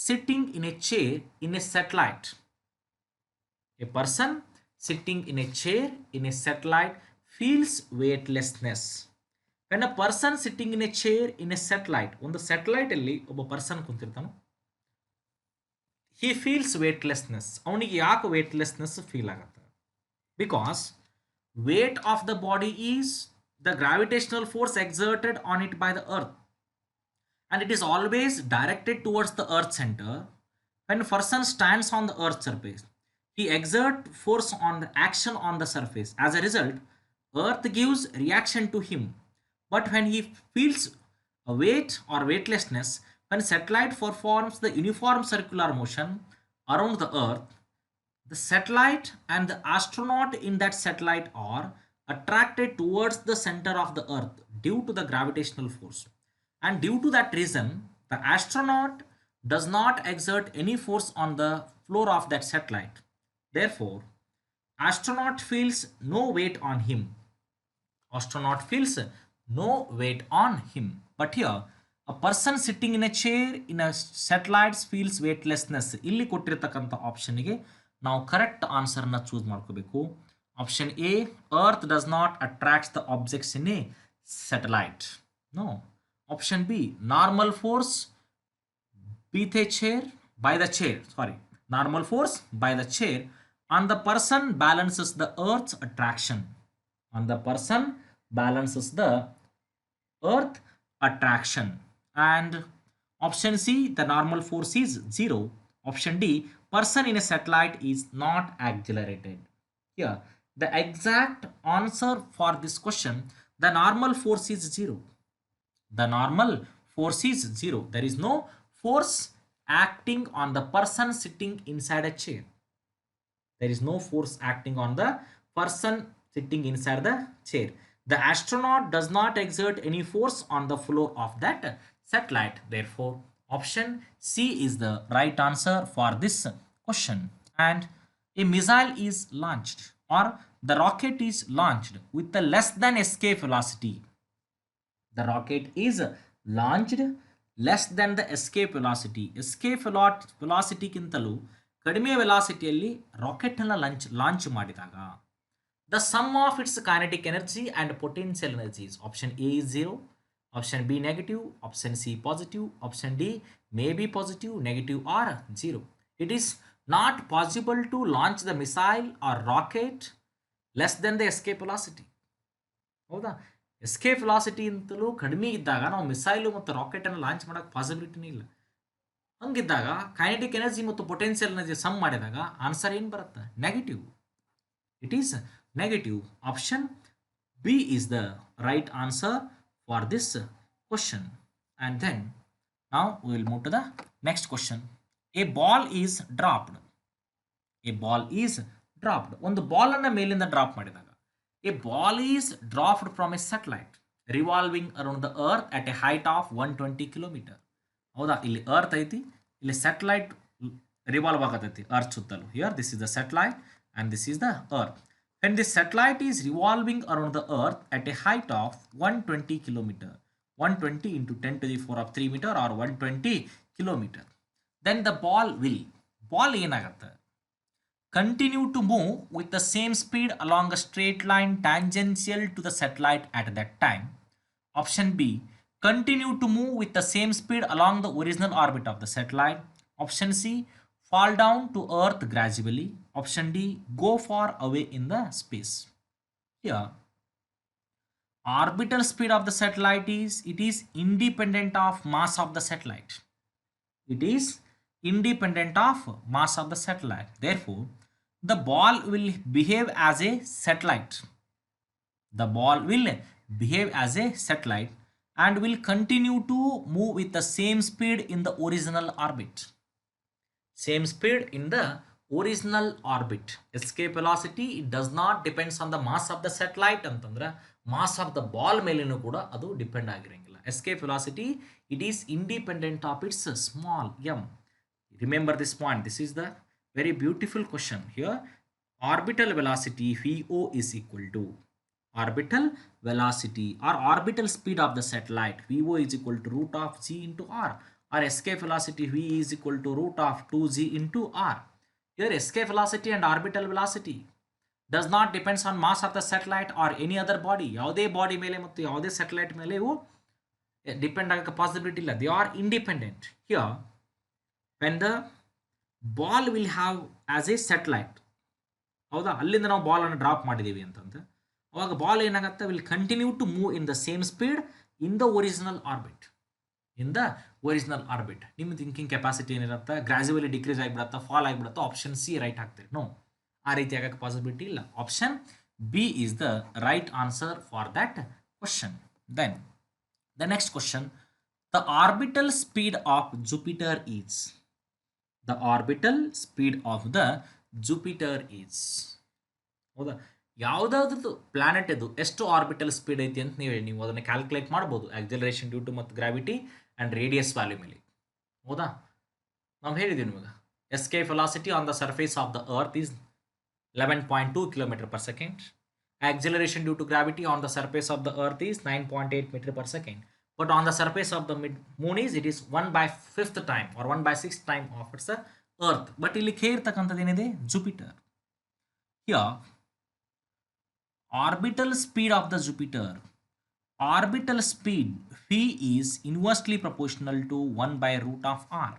sitting in a chair in a satellite. A person sitting in a chair in a satellite feels weightlessness. When a person sitting in a chair in a satellite, ಒಂದು satellite ಅಲ್ಲಿ ಒಬ್ಬ person ಕುಂತಿರ್ತಾನೋ, he feels weightlessness. ಅವನಿಗೆ ಯಾಕೆ weightlessness feel ಆಗುತ್ತೆ? Because weight of the body is the gravitational force exerted on it by the earth, and it is always directed towards the earth center. When a person stands on the earth surface, he exerts force on the action on the surface. As a result, earth gives reaction to him. But when he feels a weight or weightlessness, when satellite performs the uniform circular motion around the earth, the satellite and the astronaut in that satellite are attracted towards the center of the earth due to the gravitational force. And due to that reason, the astronaut does not exert any force on the floor of that satellite. Therefore, astronaut feels no weight on him. Astronaut feels no weight on him. But here, a person sitting in a chair in a satellite feels weightlessness. ಇಲ್ಲಿ ಕೊಟ್ಟಿರ್ತಕ್ಕಂಥ ಆಪ್ಷನ್ಗೆ ನಾವು correct ಆನ್ಸರ್ನ choose ಮಾಡ್ಕೋಬೇಕು. Option A, earth does not attracts the objects in a satellite. ನೋ. Option B, normal force normal force by the chair on the person balances the earth's attraction. On the person balances the earth attraction. And option C, the normal force is 0. Option D, person in a satellite is not accelerated. Here, the exact answer for this question, the normal force is 0. The normal force is 0. There is no force acting on the person sitting inside a chair. There is no force acting on the person sitting inside the chair. The astronaut does not exert any force on the floor of that satellite. Therefore, option C is the right answer for this question. And a missile is launched, or the rocket is launched with a less than escape velocity. The rocket is launched less than the escape velocity. Escape velocity ಗಿಂತಲೂ ಕಡಿಮೆ ವೆಲಾಸಿಟಿಯಲ್ಲಿ rocket ಅನ್ನು launch ಮಾಡಿದಾಗ the sum of its kinetic energy and potential energies, option A is 0, option B negative, option C positive, option D may be positive, negative or 0. It is not possible to launch the missile or rocket less than the escape velocity. ಹೌದಾ? Escape velocity ಅಂತಲೂ ಕಡಿಮೆ ಇದ್ದಾಗ ನಾವು missile ಮತ್ತು ರಾಕೆಟನ್ನು launch ಮಾಡೋಕ್ಕೆ ಪಾಸಿಬಿಲಿಟಿನೇ ಇಲ್ಲ. ಹಂಗಿದ್ದಾಗ ಕೈನೆಟಿಕ್ ಎನರ್ಜಿ ಮತ್ತು ಪೊಟೆನ್ಷಿಯಲ್ ಎನರ್ಜಿ ಸಮ್ ಮಾಡಿದಾಗ ಆನ್ಸರ್ ಏನು ಬರುತ್ತೆ? Negative. It is negative. Option B is the right answer for this question. And then ನಾವು will move to the next question. A ball is dropped. A ball is dropped. ಒಂದು ಬಾಲನ್ನು ಮೇಲಿಂದ drop ಮಾಡಿದಾಗ, a ball is dropped from a satellite revolving around the earth at a height of 120 km. ಹೌದಾ? ಇಲ್ಲಿ earth ಐತಿ, ಇಲ್ಲಿ satellite revolve ಆಗತೈತಿ earth ಸುತ್ತಲೂ. Here this is the satellite and this is the earth. When the satellite is revolving around the earth at a height of 120 km, 120 into 10 to the 4 of 3 meter or 120 km, then the ball ಏನಾಗುತ್ತೆ? Continue to move with the same speed along a straight line tangential to the satellite at that time. Option B, continue to move with the same speed along the original orbit of the satellite. Option C, fall down to earth gradually. Option D, go far away in the space. Here, orbital speed of the satellite is independent of mass of the satellite. It is independent of mass of the satellite. Therefore, the ball will behave as a satellite. The ball will behave as a satellite and will continue to move with the same speed in the original orbit. Same speed in the original orbit. Escape velocity, it does not depends on the mass of the satellite ಅಂತಂದ್ರೆ mass of the ball ಮೇಲೇನೂ ಕೂಡ ಅದು depend ಆಗಿರಂಗಿಲ್ಲ. Escape velocity, it is independent of its small m. Remember this point. This is the very beautiful question. Here, orbital velocity VO is equal to orbital velocity or orbital speed of the satellite VO is equal to root of g into r, or escape velocity V is equal to root of 2g into r. Here escape velocity and orbital velocity does not depends on mass of the satellite or any other body. ಯಾವುದೇ body ಮೇಲೆ ಮತ್ತು ಯಾವುದೇ satellite ಮೇಲೆ ಇವು depend ಆಗಕ್ಕೆ possibility ಇಲ್ಲ. They are independent. Here when the ball will have as A satellite, ಹೌದಾ, ಅಲ್ಲಿಂದ ನಾವು ಬಾಲನ್ನು ಡ್ರಾಪ್ ಮಾಡಿದ್ದೀವಿ ಅಂತಂದ್ರೆ ಅವಾಗ ಬಾಲ್ ಏನಾಗುತ್ತೆ, will continue to move in the same speed in the original orbit. ನಿಮ್ಮ ಥಿಂಕಿಂಗ್ ಕೆಪಾಸಿಟಿ ಏನಿರುತ್ತೆ, ಗ್ರಾಜುವಲಿ ಡಿಕ್ರೀಸ್ ಆಗಿಬಿಡುತ್ತಾ, ಫಾಲ್ ಆಗಿಬಿಡುತ್ತಾ, ಆಪ್ಷನ್ ಸಿ ರೈಟ್ ಆಗ್ತದೆ. ನೋ, ಆ ರೀತಿ ಆಗಕ್ಕೆ ಪಾಸಿಬಿಲಿಟಿ ಇಲ್ಲ. Option B is the right answer for that question. Then the next question, the orbital speed of Jupiter is. The orbital speed of the Jupiter is. ಹೌದಾ, ಯಾವುದಾದ್ರದ್ದು planet ಇದು ಎಷ್ಟು orbital speed ಐತಿ ಅಂತ ನೀವು ಅದನ್ನು ಕ್ಯಾಲ್ಕುಲೇಟ್ ಮಾಡ್ಬೋದು, ಆಕ್ಸಲರೇಷನ್ ಡ್ಯೂ ಟು ಮತ್ತು ಗ್ರಾವಿಟಿ ಆ್ಯಂಡ್ ರೇಡಿಯಸ್ ವ್ಯಾಲ್ಯೂ ಮೇಲೆ. ಹೌದಾ, ನಾವು ಹೇಳಿದ್ದೀವಿ ನಿಮಗೆ escape velocity on the surface of the earth is 11.2 km per second. Acceleration due to gravity on the surface of the earth is 9.8 meter per second. But on the surface of the moon it is 1/5th time or 1/6th time of its earth. But ಇಲ್ಲಿ ಕೇರ್ತಕ್ಕಂಥದ್ದು ಏನಿದೆ, Jupiter. Here orbital speed of the Jupiter, orbital speed v is inversely proportional to 1 by root of r.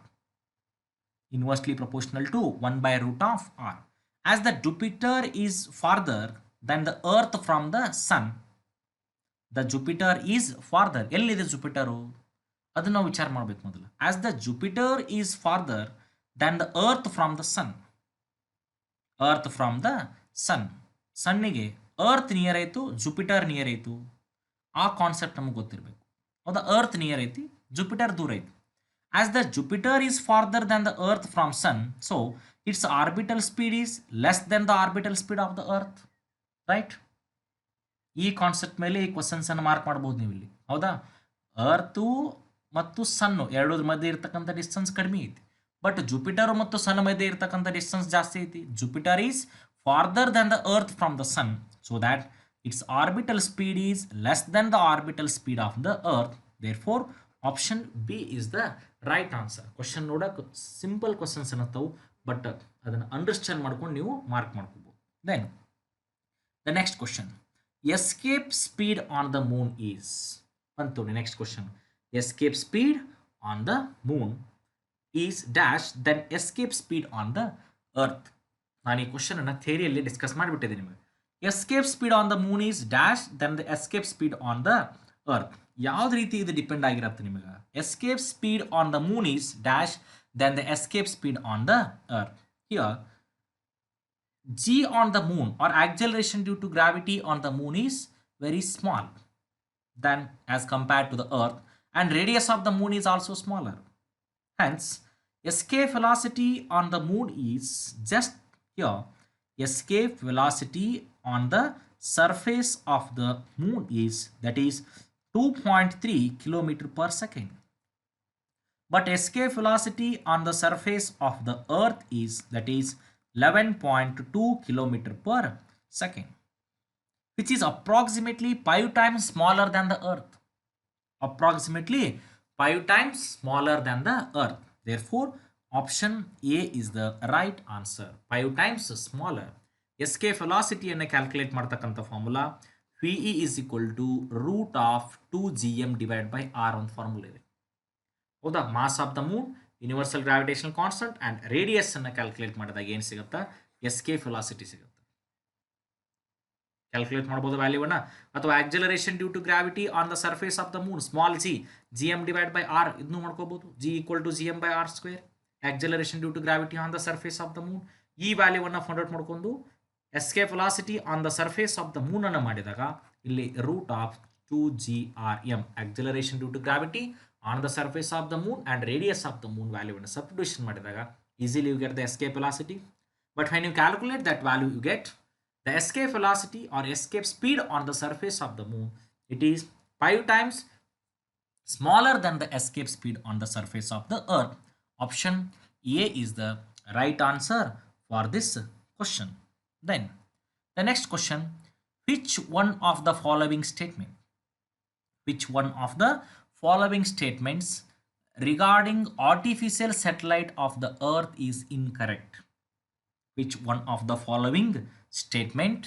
Inversely proportional to 1 by root of r. As the Jupiter is farther than the earth from the sun, the Jupiter is farther. ಎಲ್ಲಿದೆ Jupiter ಅದನ್ನು ನಾವು ವಿಚಾರ ಮಾಡಬೇಕು ಮೊದಲು. As the Jupiter is farther than the earth from the sun, earth from the sun, ಸನ್ನಿಗೆ earth near ಆಯಿತು, Jupiter near ಆಯಿತು, ಆ ಕಾನ್ಸೆಪ್ಟ್ ನಮಗೆ ಗೊತ್ತಿರಬೇಕು. ಹೌದಾ, ಅರ್ತ್ ನಿಯರ್ ಐತಿ, ಜುಪಿಟರ್ ದೂರ ಐತಿ. As the Jupiter is farther than the earth from sun, so its orbital speed is less than the orbital speed of the earth, right? ಈ ಕಾನ್ಸೆಪ್ಟ್ ಮೇಲೆ ಈ ಕ್ವಶನ್ಸ್ ಅನ್ನು ಮಾರ್ಕ್ ಮಾಡ್ಬೋದು ನೀವು ಇಲ್ಲಿ. ಹೌದಾ, ಅರ್ತು ಮತ್ತು ಸನ್ನು ಎರಡರ ಮಧ್ಯೆ ಇರ್ತಕ್ಕಂಥ ಡಿಸ್ಟೆನ್ಸ್ ಕಡಿಮೆ ಐತಿ, ಬಟ್ ಜುಪಿಟರ್ ಮತ್ತು ಸನ್ ಮಧ್ಯೆ ಇರ್ತಕ್ಕಂಥ ಡಿಸ್ಟೆನ್ಸ್ ಜಾಸ್ತಿ ಐತಿ. Jupiter is farther than the earth from the sun, so that its orbital speed is less than the orbital speed of the earth. Therefore option B is the right answer. Question ನೋಡಕ್ಕೆ simple questions ಅನ್ನತ್ತವು, but ಅದನ್ನು understand ಮಾಡ್ಕೊಂಡು ನೀವು mark ಮಾಡ್ಕೋಬಹುದು. Then the next question, escape speed on the moon is. ಬಂತು next question, escape speed on the moon is dash then escape speed on the earth. ನಾನು ಈ question ಅನ್ನು ಥಿಯರಿಯಲ್ಲಿ ಡಿಸ್ಕಸ್ ಮಾಡಿಬಿಟ್ಟಿದ್ದೀನಿ ನಿಮಗೆ. Escape speed on the moon is dash then the escape speed on the earth. ಯಾವ್ದು ರೀತಿ ಇದು depend ಆಗಿರುತ್ತೆ ನಿಮಗೆ. Escape speed on the moon is dash then the escape speed on the earth. Here g on the moon or acceleration due to gravity on the moon is very small than as compared to the earth, and radius of the moon is also smaller. Hence escape velocity on the moon is just here. Escape velocity on the surface of the moon is, that is 2.3 km per second. But escape velocity on the surface of the earth is, that is 11.2 km per second, which is approximately 5 times smaller than the earth. Approximately 5 times smaller than the earth. Therefore option A is the right answer. 5 times smaller. Escape velocity ಅನ್ನು calculate ಮಾಡ್ತಕ್ಕಂಥ formula VE is equal to root of 2gm divided by r ಒಂದು formula ಇದೆ. ಹೌದಾ, mass of the moon, universal gravitational constant and radius ಅನ್ನು calculate ಮಾಡಿದಾಗ ಏನು ಸಿಗುತ್ತಾ, escape velocity ಸಿಗುತ್ತೆ. ಕ್ಯಾಲ್ಕುಲೇಟ್ ಮಾಡ್ಬೋದು ವ್ಯಾಲ್ಯೂವನ್ನು. ಅಥವಾ acceleration due to gravity on the surface of the moon, small G M divide by R, ಇದನ್ನು ಮಾಡ್ಕೋಬಹುದು. G equal to G M by R square. Acceleration due to gravity on the surface of the moon, ಈ ವ್ಯಾಲ್ಯೂವನ್ನು find out ಮಾಡ್ಕೊಂಡು escape velocity on the surface of the moon ಅನ್ನು ಮಾಡಿದಾಗ ಇಲ್ಲಿ root of 2gRm, acceleration due to gravity on the surface of the moon and radius of the moon value and substitution ಮಾಡಿದಾಗ easily you get the escape velocity. But when you calculate that value, you get the escape velocity or escape speed on the surface of the moon. It is 5 times smaller than the escape speed on the surface of the earth. Option A is the right answer for this question. Then the next question, which one of the following statement, which one of the following statements regarding artificial satellite of the earth is incorrect? Which one of the following statement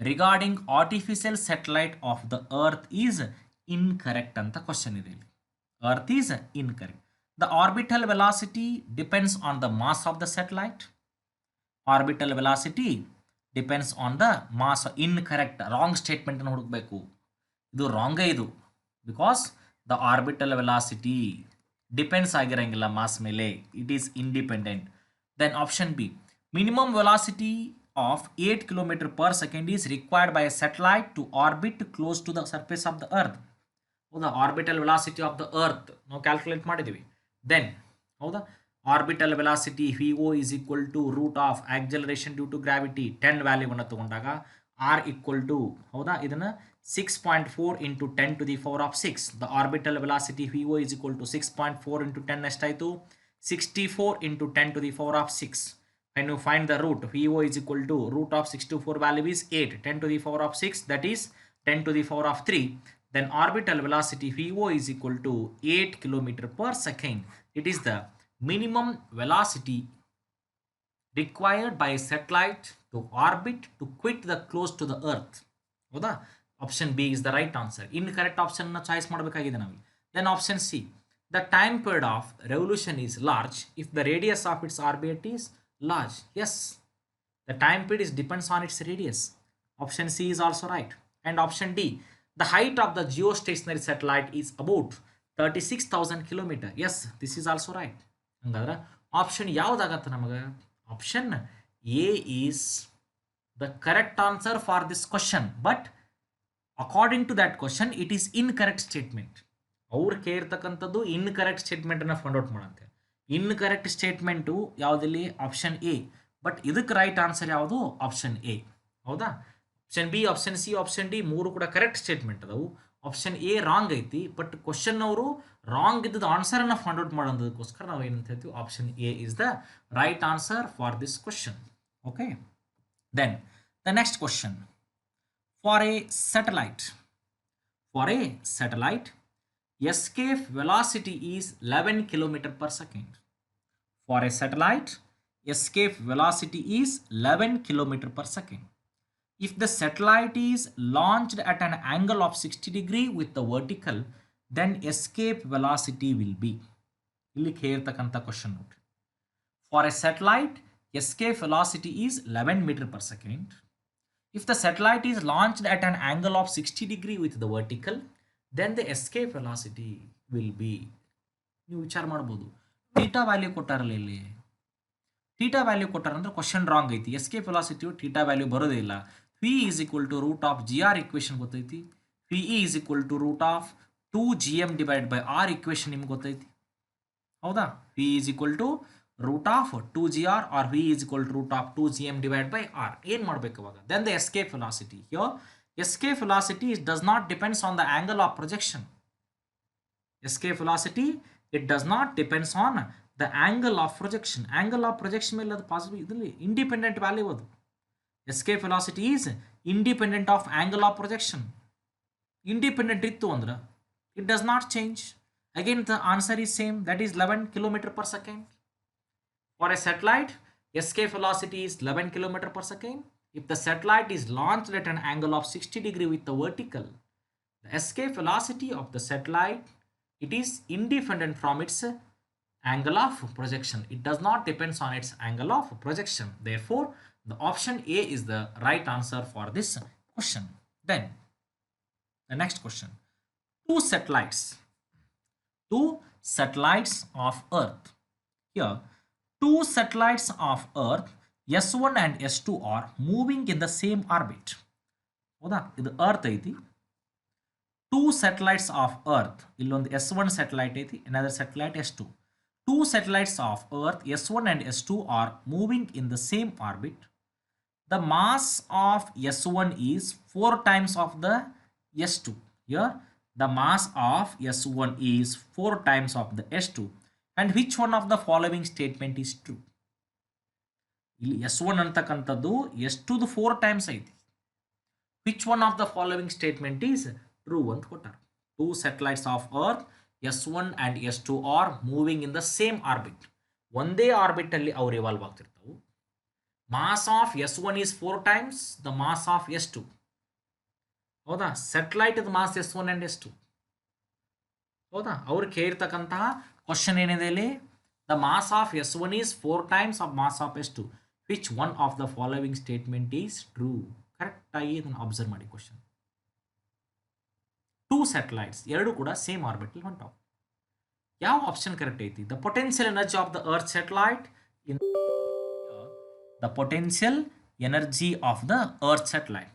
regarding artificial satellite of the earth is incorrect ಅಂತ question ಇದೆ ಇಲ್ಲಿ. Earth is incorrect. The orbital velocity depends on the mass of the satellite. Orbital velocity depends on the mass. Incorrect, wrong statement ಅನ್ನು ಹುಡುಕಬೇಕು. ಇದು wrong ಇದು, because the orbital velocity depends ಆಗಿರಂಗಿಲ್ಲ mass ಮೇಲೆ, it is independent. Then option B, minimum velocity of 8 km per second is required by a satellite to orbit close to the surface of the earth. ಹೌದಾ, orbital velocity of the earth ನಾವು calculate ಮಾಡಿದ್ದೀವಿ. Then ಹೌದಾ, orbital velocity V O is equal to root of acceleration due to gravity 10 ವ್ಯಾಲ್ಯೂವನ್ನು ತಗೊಂಡಾಗ R equal to ಹೌದಾ ಇದನ್ನು 6.4 into 10 to the power of 6. The orbital velocity V O is equal to 6.4 into 10 ಎಷ್ಟಾಯಿತು, 64 into 10 to the power of 6. When you find the root, VO is equal to root of 64 value is 8, 10 to the power of 6, that is 10 to the power of 3. Then orbital velocity VO is equal to 8 km per second. It is the minimum velocity required by a satellite to orbit to quit the close to the earth. ಹೌದಾ, option B is the right answer. Incorrect ಆಪ್ಷನ್ನ choice ಮಾಡಬೇಕಾಗಿದೆ ನಾವು. Then option C, the time period of revolution is large if the radius of its orbit is large. Yes, the time period is depends on its radius. Option C is also right. And option D, the height of the geostationary satellite is about 36,000 km. Yes, this is also right. ಹಂಗಾದ್ರೆ option ಯಾವುದಾಗತ್ತೆ ನಮಗೆ? Option A is the correct answer for this question. But according to that question it is incorrect statement. ಅವ್ರು ಕೇಳಿರ್ತಕ್ಕಂಥದ್ದು incorrect ಸ್ಟೇಟ್ಮೆಂಟನ್ನು find out ಮಾಡಂತೆ. Incorrect statement ಯಾವುದಿಲ್ಲಿ? Option A. But ಇದಕ್ಕೆ right answer ಯಾವುದು? Option A. ಹೌದಾ, option B, option C, option D ಮೂರು ಕೂಡ ಕರೆಕ್ಟ್ ಸ್ಟೇಟ್ಮೆಂಟ್ ಅದಾವು. ಆಪ್ಷನ್ ಎ ರಾಂಗ್ ಐತಿ. ಬಟ್ ಕ್ವಶನ್ ಅವರು ರಾಂಗ್ ಇದ್ದದ ಆನ್ಸರನ್ನು ಫೈಂಡ್ ಔಟ್ ಮಾಡೋದಕ್ಕೋಸ್ಕರ ನಾವು ಏನಂತ ಹೇಳ್ತೀವಿ? Option A is the right answer for this question. Okay, then the next question. For a satellite escape velocity is 11 km per second. For a satellite, escape velocity is 11 km per second. If the satellite is launched at an angle of 60 degree with the vertical, then escape velocity will be. ಇಲ್ಲಿ ಕೇಳ್ತಕ್ಕಂಥ question ನೋಡಿ. For a satellite, escape velocity is 11 meter per second. If the satellite is launched at an angle of 60 degree with the vertical, then the escape velocity will be. ನೀವು ವಿಚಾರ ಮಾಡ್ಬೋದು, theta value ಕೊಟ್ಟಾರಲ್ಲ ಇಲ್ಲಿ. Theta value ಕೊಟ್ಟಾರಂದ್ರೆ question wrong ಐತಿ. Escape ವೆಲಾಸಿಟಿಯು theta value ಬರೋದೇ ಇಲ್ಲ. P is equal to root of G R equation ಗೊತ್ತೈತಿ. P E is equal to root of 2gm divide by R equation ನಿಮ್ಗೆ ಗೊತ್ತೈತಿ. ಹೌದಾ, P is equal to root of 2gr R V is equal to root of 2gm divide by R. ಏನು ಮಾಡಬೇಕು ಅವಾಗ? Then the escape velocity here, escape velocity does not depends on the angle of projection. Escape velocity, it does not depends on the angle of projection. Angle of projection ಮೇಲೆ ಅದು positive ಇದರಲ್ಲಿ independent value ಅದು. escape velocity is independent of angle of projection. Independent ಇತ್ತು ಅಂದ್ರೆ it does not change. Again the answer is same, that is 11 km per second. For a satellite, escape velocity is 11 km per second. If the satellite is launched at an angle of 60 degree with the vertical, the escape velocity of the satellite, it is independent from its angle of projection. It does not depends on its angle of projection. Therefore, the option A is the right answer for this question. Then, the next question. Two satellites of Earth. Here, two satellites of Earth S1 and S2 are moving in the same orbit. ಹೌದಾ, ಇದು earth ಐತಿ. Two satellites of earth, ಇಲ್ಲೊಂದು S1 satellite ಐತಿ, another satellite S2. Two satellites of Earth S1 and S2 are moving in the same orbit. The mass of S1 is 4 times of the S2. Here, the mass of S1 is 4 times of the S2. And which one of the following statement is true? ಇಲ್ಲಿ S1 ಅಂತಕ್ಕಂಥದ್ದು S2 4 times ಐತಿ. Which one of the following statement is true ಅಂತ ಕೊಟ್ಟಾರ. Two satellites of Earth S1 and S2 are moving in the same orbit. ಒಂದೇ orbit ಅಲ್ಲಿ ಅವ್ರು revolve ಆಗ್ತಿರ್ತಾವೆ. Mass of S1 is 4 times the mass of S2. ಹೌದಾ? Satellite mass S1 and S2. ಹೌದಾ? ಅವ್ರು ಕೇಳಿರ್ತಕ್ಕಂತಹ ಕ್ವಶನ್ ಏನಿದೆ ಇಲ್ಲಿ, the mass of S1 is 4 times of mass of S2. Which one of the following statement is true? ಕರೆಕ್ಟಾಗಿ ಇದನ್ನು observe ಮಾಡಿ question. Two satellites ಎರಡು ಕೂಡ ಸೇಮ್ ಆರ್ಬಿಟಲ್ ಹೊಂಟಾವ. ಯಾವ ಆಪ್ಷನ್ ಕರೆಕ್ಟ್ ಐತಿ? The potential energy of the earth satellite in the potential energy of the earth satellite.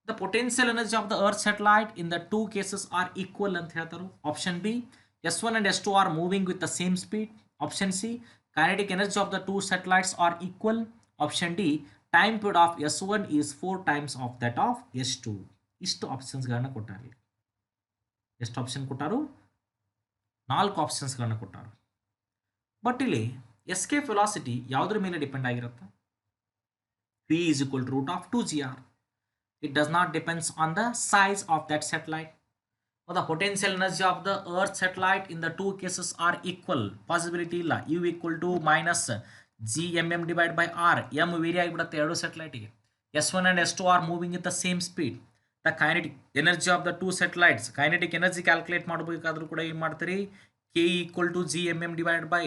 The potential energy of the earth satellite in the two cases are equal ಅಂತ ಹೇಳ್ತಾರೆ. Option B, S1 and S2 are moving with the same speed. Option C, kinetic energy of the two satellites are equal. Option D, time period of S1 is 4 times of that of S2. ಇಷ್ಟು ಆಪ್ಷನ್ಸ್ಗಳನ್ನು ಕೊಟ್ಟಾರೆ. ಎಷ್ಟು option ಕೊಟ್ಟಾರು? 4 ಆಪ್ಷನ್ಸ್ಗಳನ್ನು ಕೊಟ್ಟಾರು. But ಇಲ್ಲಿ escape velocity ಯಾವುದ್ರ ಮೇಲೆ depend ಆಗಿರುತ್ತೆ? V is equal to root of 2gr. It does not depends on the size of that satellite. Or the potential energy of the Earth satellite in the two cases are equal. Possibility ಇಲ್ಲ. U equal to minus gmm divided by r. M vary ಆಗಿಬಿಡುತ್ತೆ ಎರಡು ಸ್ಯಾಟಲೈಟಿಗೆ. S1 and S2 are moving at the same speed. The kinetic energy of the two satellites. Kinetic energy calculate ಮಾಡಬೇಕಾದ್ರೂ ಕೂಡ ಏನು ಮಾಡ್ತೀರಿ? K equal to gmm divided by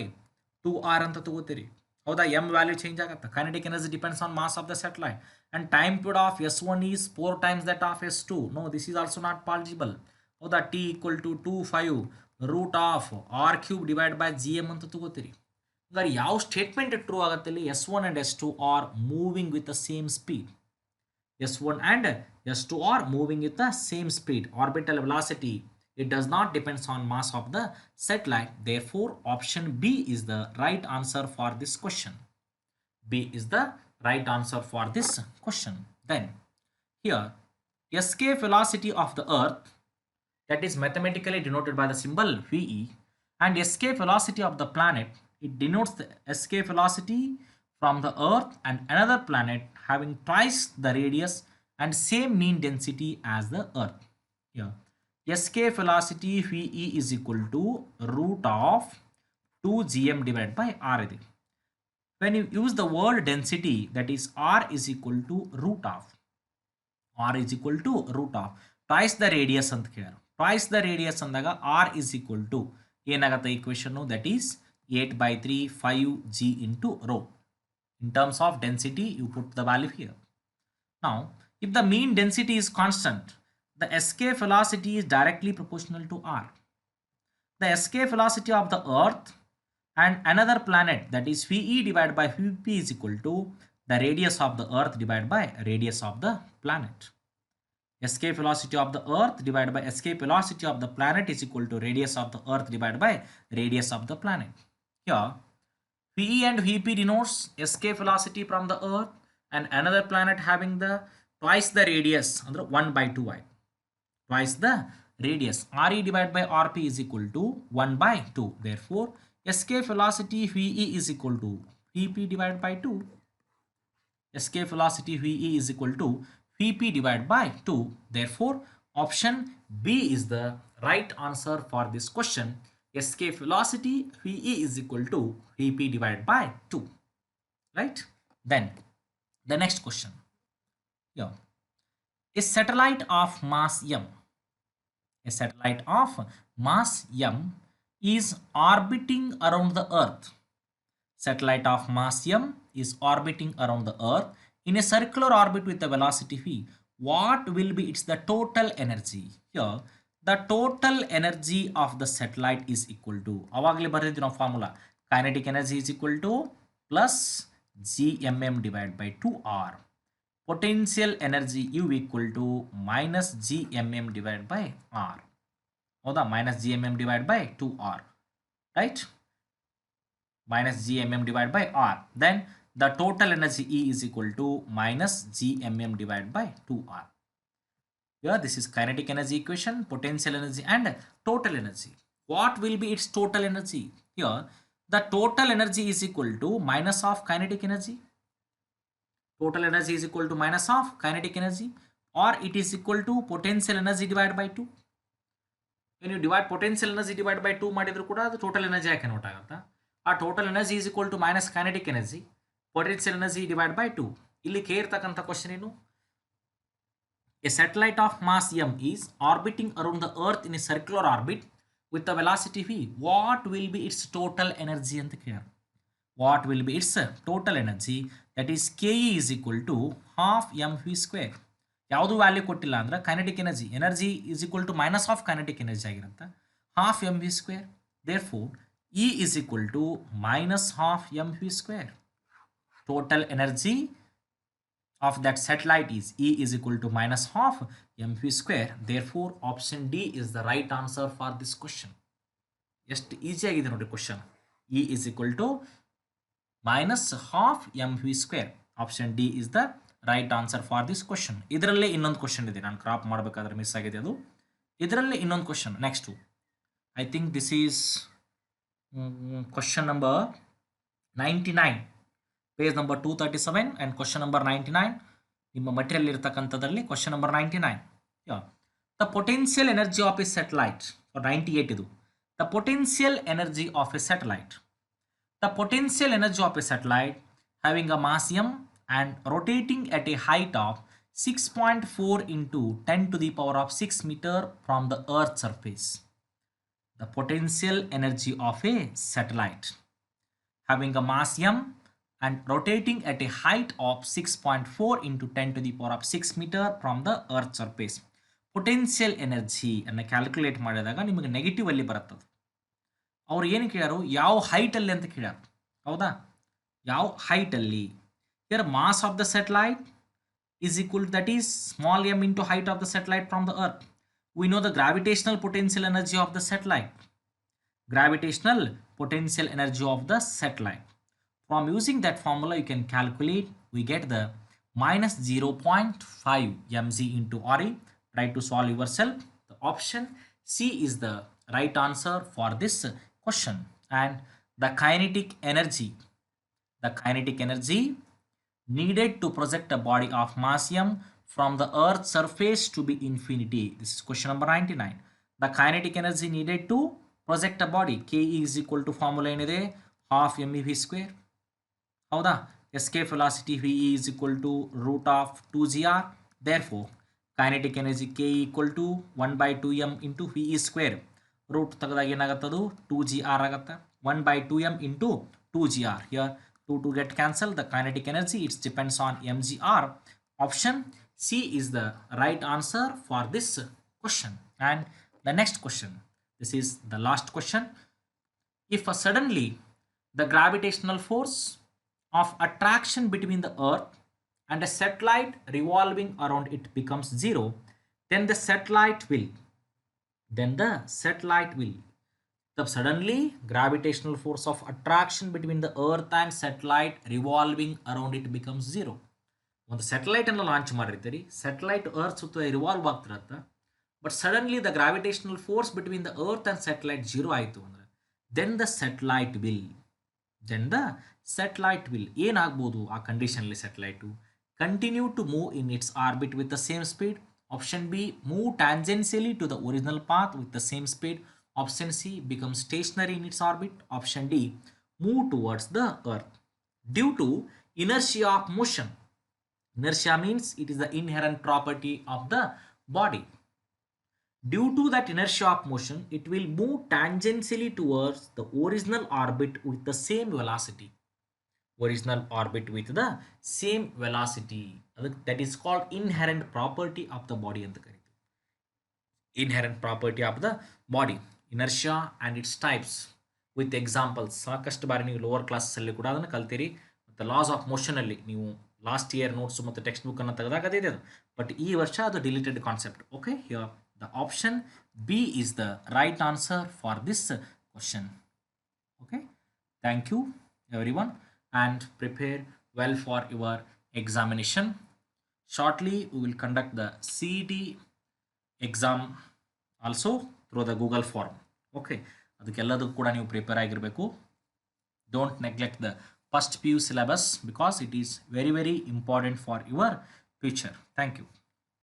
2r ಅಂತ ತಗೋತೀರಿ. ಹೌದಾ? M value change ಆಗುತ್ತೆ. Kinetic energy depends on mass of the satellite. And time period of S1 is 4 times that of S2. No, this is also not possible. ಹೌದಾ? T equal to 25 root of r cube divided by gm ಅಂತ ತಗೋತೀರಿ. ಹಾಗಾದ್ರೆ ಯಾವ statement true ಆಗುತ್ತೆ ಇಲ್ಲಿ? S1 and S2 are moving with the same speed. S1 and S2 are moving with the same speed. Orbital velocity, it does not depends on mass of the satellite. Therefore, option B is the right answer for this question. B is the right answer for this question. Then, here, escape velocity of the Earth, that is mathematically denoted by the symbol VE, and escape velocity of the planet, it denotes the escape velocity from the Earth and another planet having twice the radius and same mean density as the Earth. Here, escape velocity VE is equal to root of 2gm divided by r. When you use the word density, that is r is equal to root of twice the radius ಅಂತ ಕೇಳಾರ. Twice the radius ಅಂದಾಗ r is equal to ಏನಾಗುತ್ತೆ equation, that is 8/3 5g into rho. In terms of density, you put the value here. Now, if the mean density is constant, the escape velocity is directly proportional to r. The escape velocity of the Earth and another planet, that is VE divided by VP, is equal to the radius of the Earth divided by radius of the planet. Escape velocity of the Earth divided by escape velocity of the planet is equal to radius of the Earth divided by radius of the planet. Here, VE and VP denotes escape velocity from the Earth and another planet having the twice the radius, 1/2i. Twice the radius. RE divided by RP is equal to 1/2. Therefore, escape velocity VE is equal to VP divided by 2. Escape velocity VE is equal to VP divided by 2. Therefore, option B is the right answer for this question. Escape velocity VE is equal to VP divided by 2. Right? Then, the next question. Yeah. A satellite of mass m. A satellite of mass m is orbiting around the Earth. Satellite of mass m is orbiting around the Earth in a circular orbit with a velocity v. What will be its the total energy? Here, the total energy of the satellite is equal to, avagale bardiddhi ನಾವು formula, kinetic energy is equal to plus gmm divided by 2r. Potential energy U equal to minus gmm divided by r. ಹೌದಾ? minus gmm divided by 2r. Right? Minus gmm divided by r. Then the total energy E is equal to minus gmm divided by 2r. Here, this is kinetic energy equation, potential energy and total energy. What will be its total energy? Here, the total energy is equal to minus of kinetic energy. Total energy is equal to minus of kinetic energy or it is equal to potential energy divided by 2. When you divide potential energy divided by 2 ಮಾಡಿದ್ರು ಕೂಡ ಅದು total energy ಆಗಿ convert ಆಗುತ್ತಾ. ಆ total energy is equal to minus kinetic energy potential energy divide by 2. ಇಲ್ಲಿ ಕೇಳಿರ್ತಕ್ಕಂಥ question ಏನು, a satellite of mass m is orbiting around the earth in a circular orbit with the velocity v. What will be its total energy ಅಂತ ಕೇಳ್ಯಾರ. What will be its total energy, that is ke is equal to half mv square. ಯಾವುದು value ಕೊಟ್ಟಿಲ್ಲ ಅಂದ್ರೆ kinetic energy is equal to minus of kinetic energy ಆಗಿರುತ್ತೆ, half M V square. Therefore E is equal to minus half M V square. Total energy of that satellite is E is equal to minus half mv square. Therefore option D is the right answer for this question. ಎಷ್ಟು easy ಆಗಿದೆ ನೋಡಿ question. E is equal to minus half mv square. Option D is the right answer for this question. ಇದರಲ್ಲೇ ಇನ್ನೊಂದು question ಇದೆ, ನಾನು crop ಮಾಡಬೇಕಾದ್ರೆ miss ಆಗಿದೆ ಅದು. ಇದರಲ್ಲೇ ಇನ್ನೊಂದು question next. I think this is question number 99, page number 237 and question number 99 ನಿಮ್ಮ ಮಟೀರಿಯಲ್ ಇರತಕ್ಕಂಥದ್ರಲ್ಲಿ question number 99. The potential energy of a satellite, 98 ಇದು. The potential energy of a satellite. The potential energy of a satellite having a mass m and rotating at a height of 6.4 into 10 to the power of 6 meter from the earth's surface. The potential energy of a satellite having a mass m and rotating at a height of 6.4 into 10 to the power of 6 meter from the earth's surface. Potential energy ಅನ್ನು calculate ಮಾಡಿದಾಗ ನಿಮಗೆ negative ಅಲ್ಲಿ ಬರುತ್ತದೆ. ಅವ್ರು ಏನು ಕೇಳಾರು, ಯಾವ ಹೈಟಲ್ಲಿ ಅಂತ ಕೇಳ್ಯಾರು, ಹೌದಾ, ಯಾವ ಹೈಟಲ್ಲಿ. Here mass of the satellite is equal to, that is small m into height of the satellite from the earth. We know the gravitational potential energy of the satellite. Gravitational potential energy of the satellite. From using that formula you can calculate, we get the minus 0.5 mg into RE. Try to solve yourself. The option C is the right answer for this question. And the kinetic energy needed to project a body of mass m from the earth's surface to be infinity. This is question number 99. The kinetic energy needed to project a body, ke is equal to formula ಏನಿದೆ, half mv square, ಹೌದಾ. escape velocity v is equal to root of 2gr. therefore kinetic energy ke equal to 1 by 2m into v square. Root ತೆಗೆದಾಗ ಏನಾಗುತ್ತದು 2gr ಆಗುತ್ತೆ, 1 by 2m into 2gr. here 2 get cancelled. The kinetic energy, it depends on mgr. Option C is the right answer for this question. And the next question, this is the last question. If suddenly the gravitational force of attraction between the earth and a satellite revolving around it becomes zero, then the satellite will suddenly gravitational force of attraction between the earth and satellite revolving around it becomes zero. ಒಂದು satellite ಅನ್ನು launch ಮಾಡಿರ್ತೀರಿ, satellite earth ಸುತ್ತ revolve ಆಗ್ತಿರತ್ತ, but suddenly the gravitational force between the earth and satellite zero ಆಯಿತು ಅಂದರೆ then the satellite will ಏನಾಗ್ಬೋದು ಆ ಕಂಡೀಷನಲ್ಲಿ, satellite continue to move in its orbit with the same speed. Option B, move tangentially to the original path with the same speed. Option C, become stationary in its orbit. Option D, move towards the earth. Due to inertia of motion. Inertia means it is the inherent property of the body. Due to that inertia of motion, it will move tangentially towards the original orbit with the same velocity. That is called inherent property of the body ಅಂತ ಕರೀತೀವಿ. Inherent property of the body. Inertia and its types with examples ಸಾಕಷ್ಟು ಬಾರಿ ನೀವು lower ಕ್ಲಾಸಲ್ಲಿ ಕೂಡ ಅದನ್ನು ಕಲ್ತೀರಿ. ಮತ್ತು loss of ಮೋಷನಲ್ಲಿ ನೀವು ಲಾಸ್ಟ್ ಇಯರ್ ನೋಟ್ಸು ಮತ್ತು ಟೆಕ್ಸ್ಟ್ ಬುಕ್ಕನ್ನು ತೆಗೆದಾಗ ಅದೇ ಇದೆ, ಬಟ್ ಈ ವರ್ಷ ಅದು deleted concept. Okay, here the option B is the right answer for this question. Okay, thank you every one and prepare well for your examination. Shortly we will conduct the CET exam also through the Google form. Okay, ಅದಕ್ಕೆಲ್ಲದಕ್ಕೂ ಕೂಡ ನೀವು prepare ಆಗಿರಬೇಕು. Don't neglect the first PU syllabus because it is very important for your future. Thank you.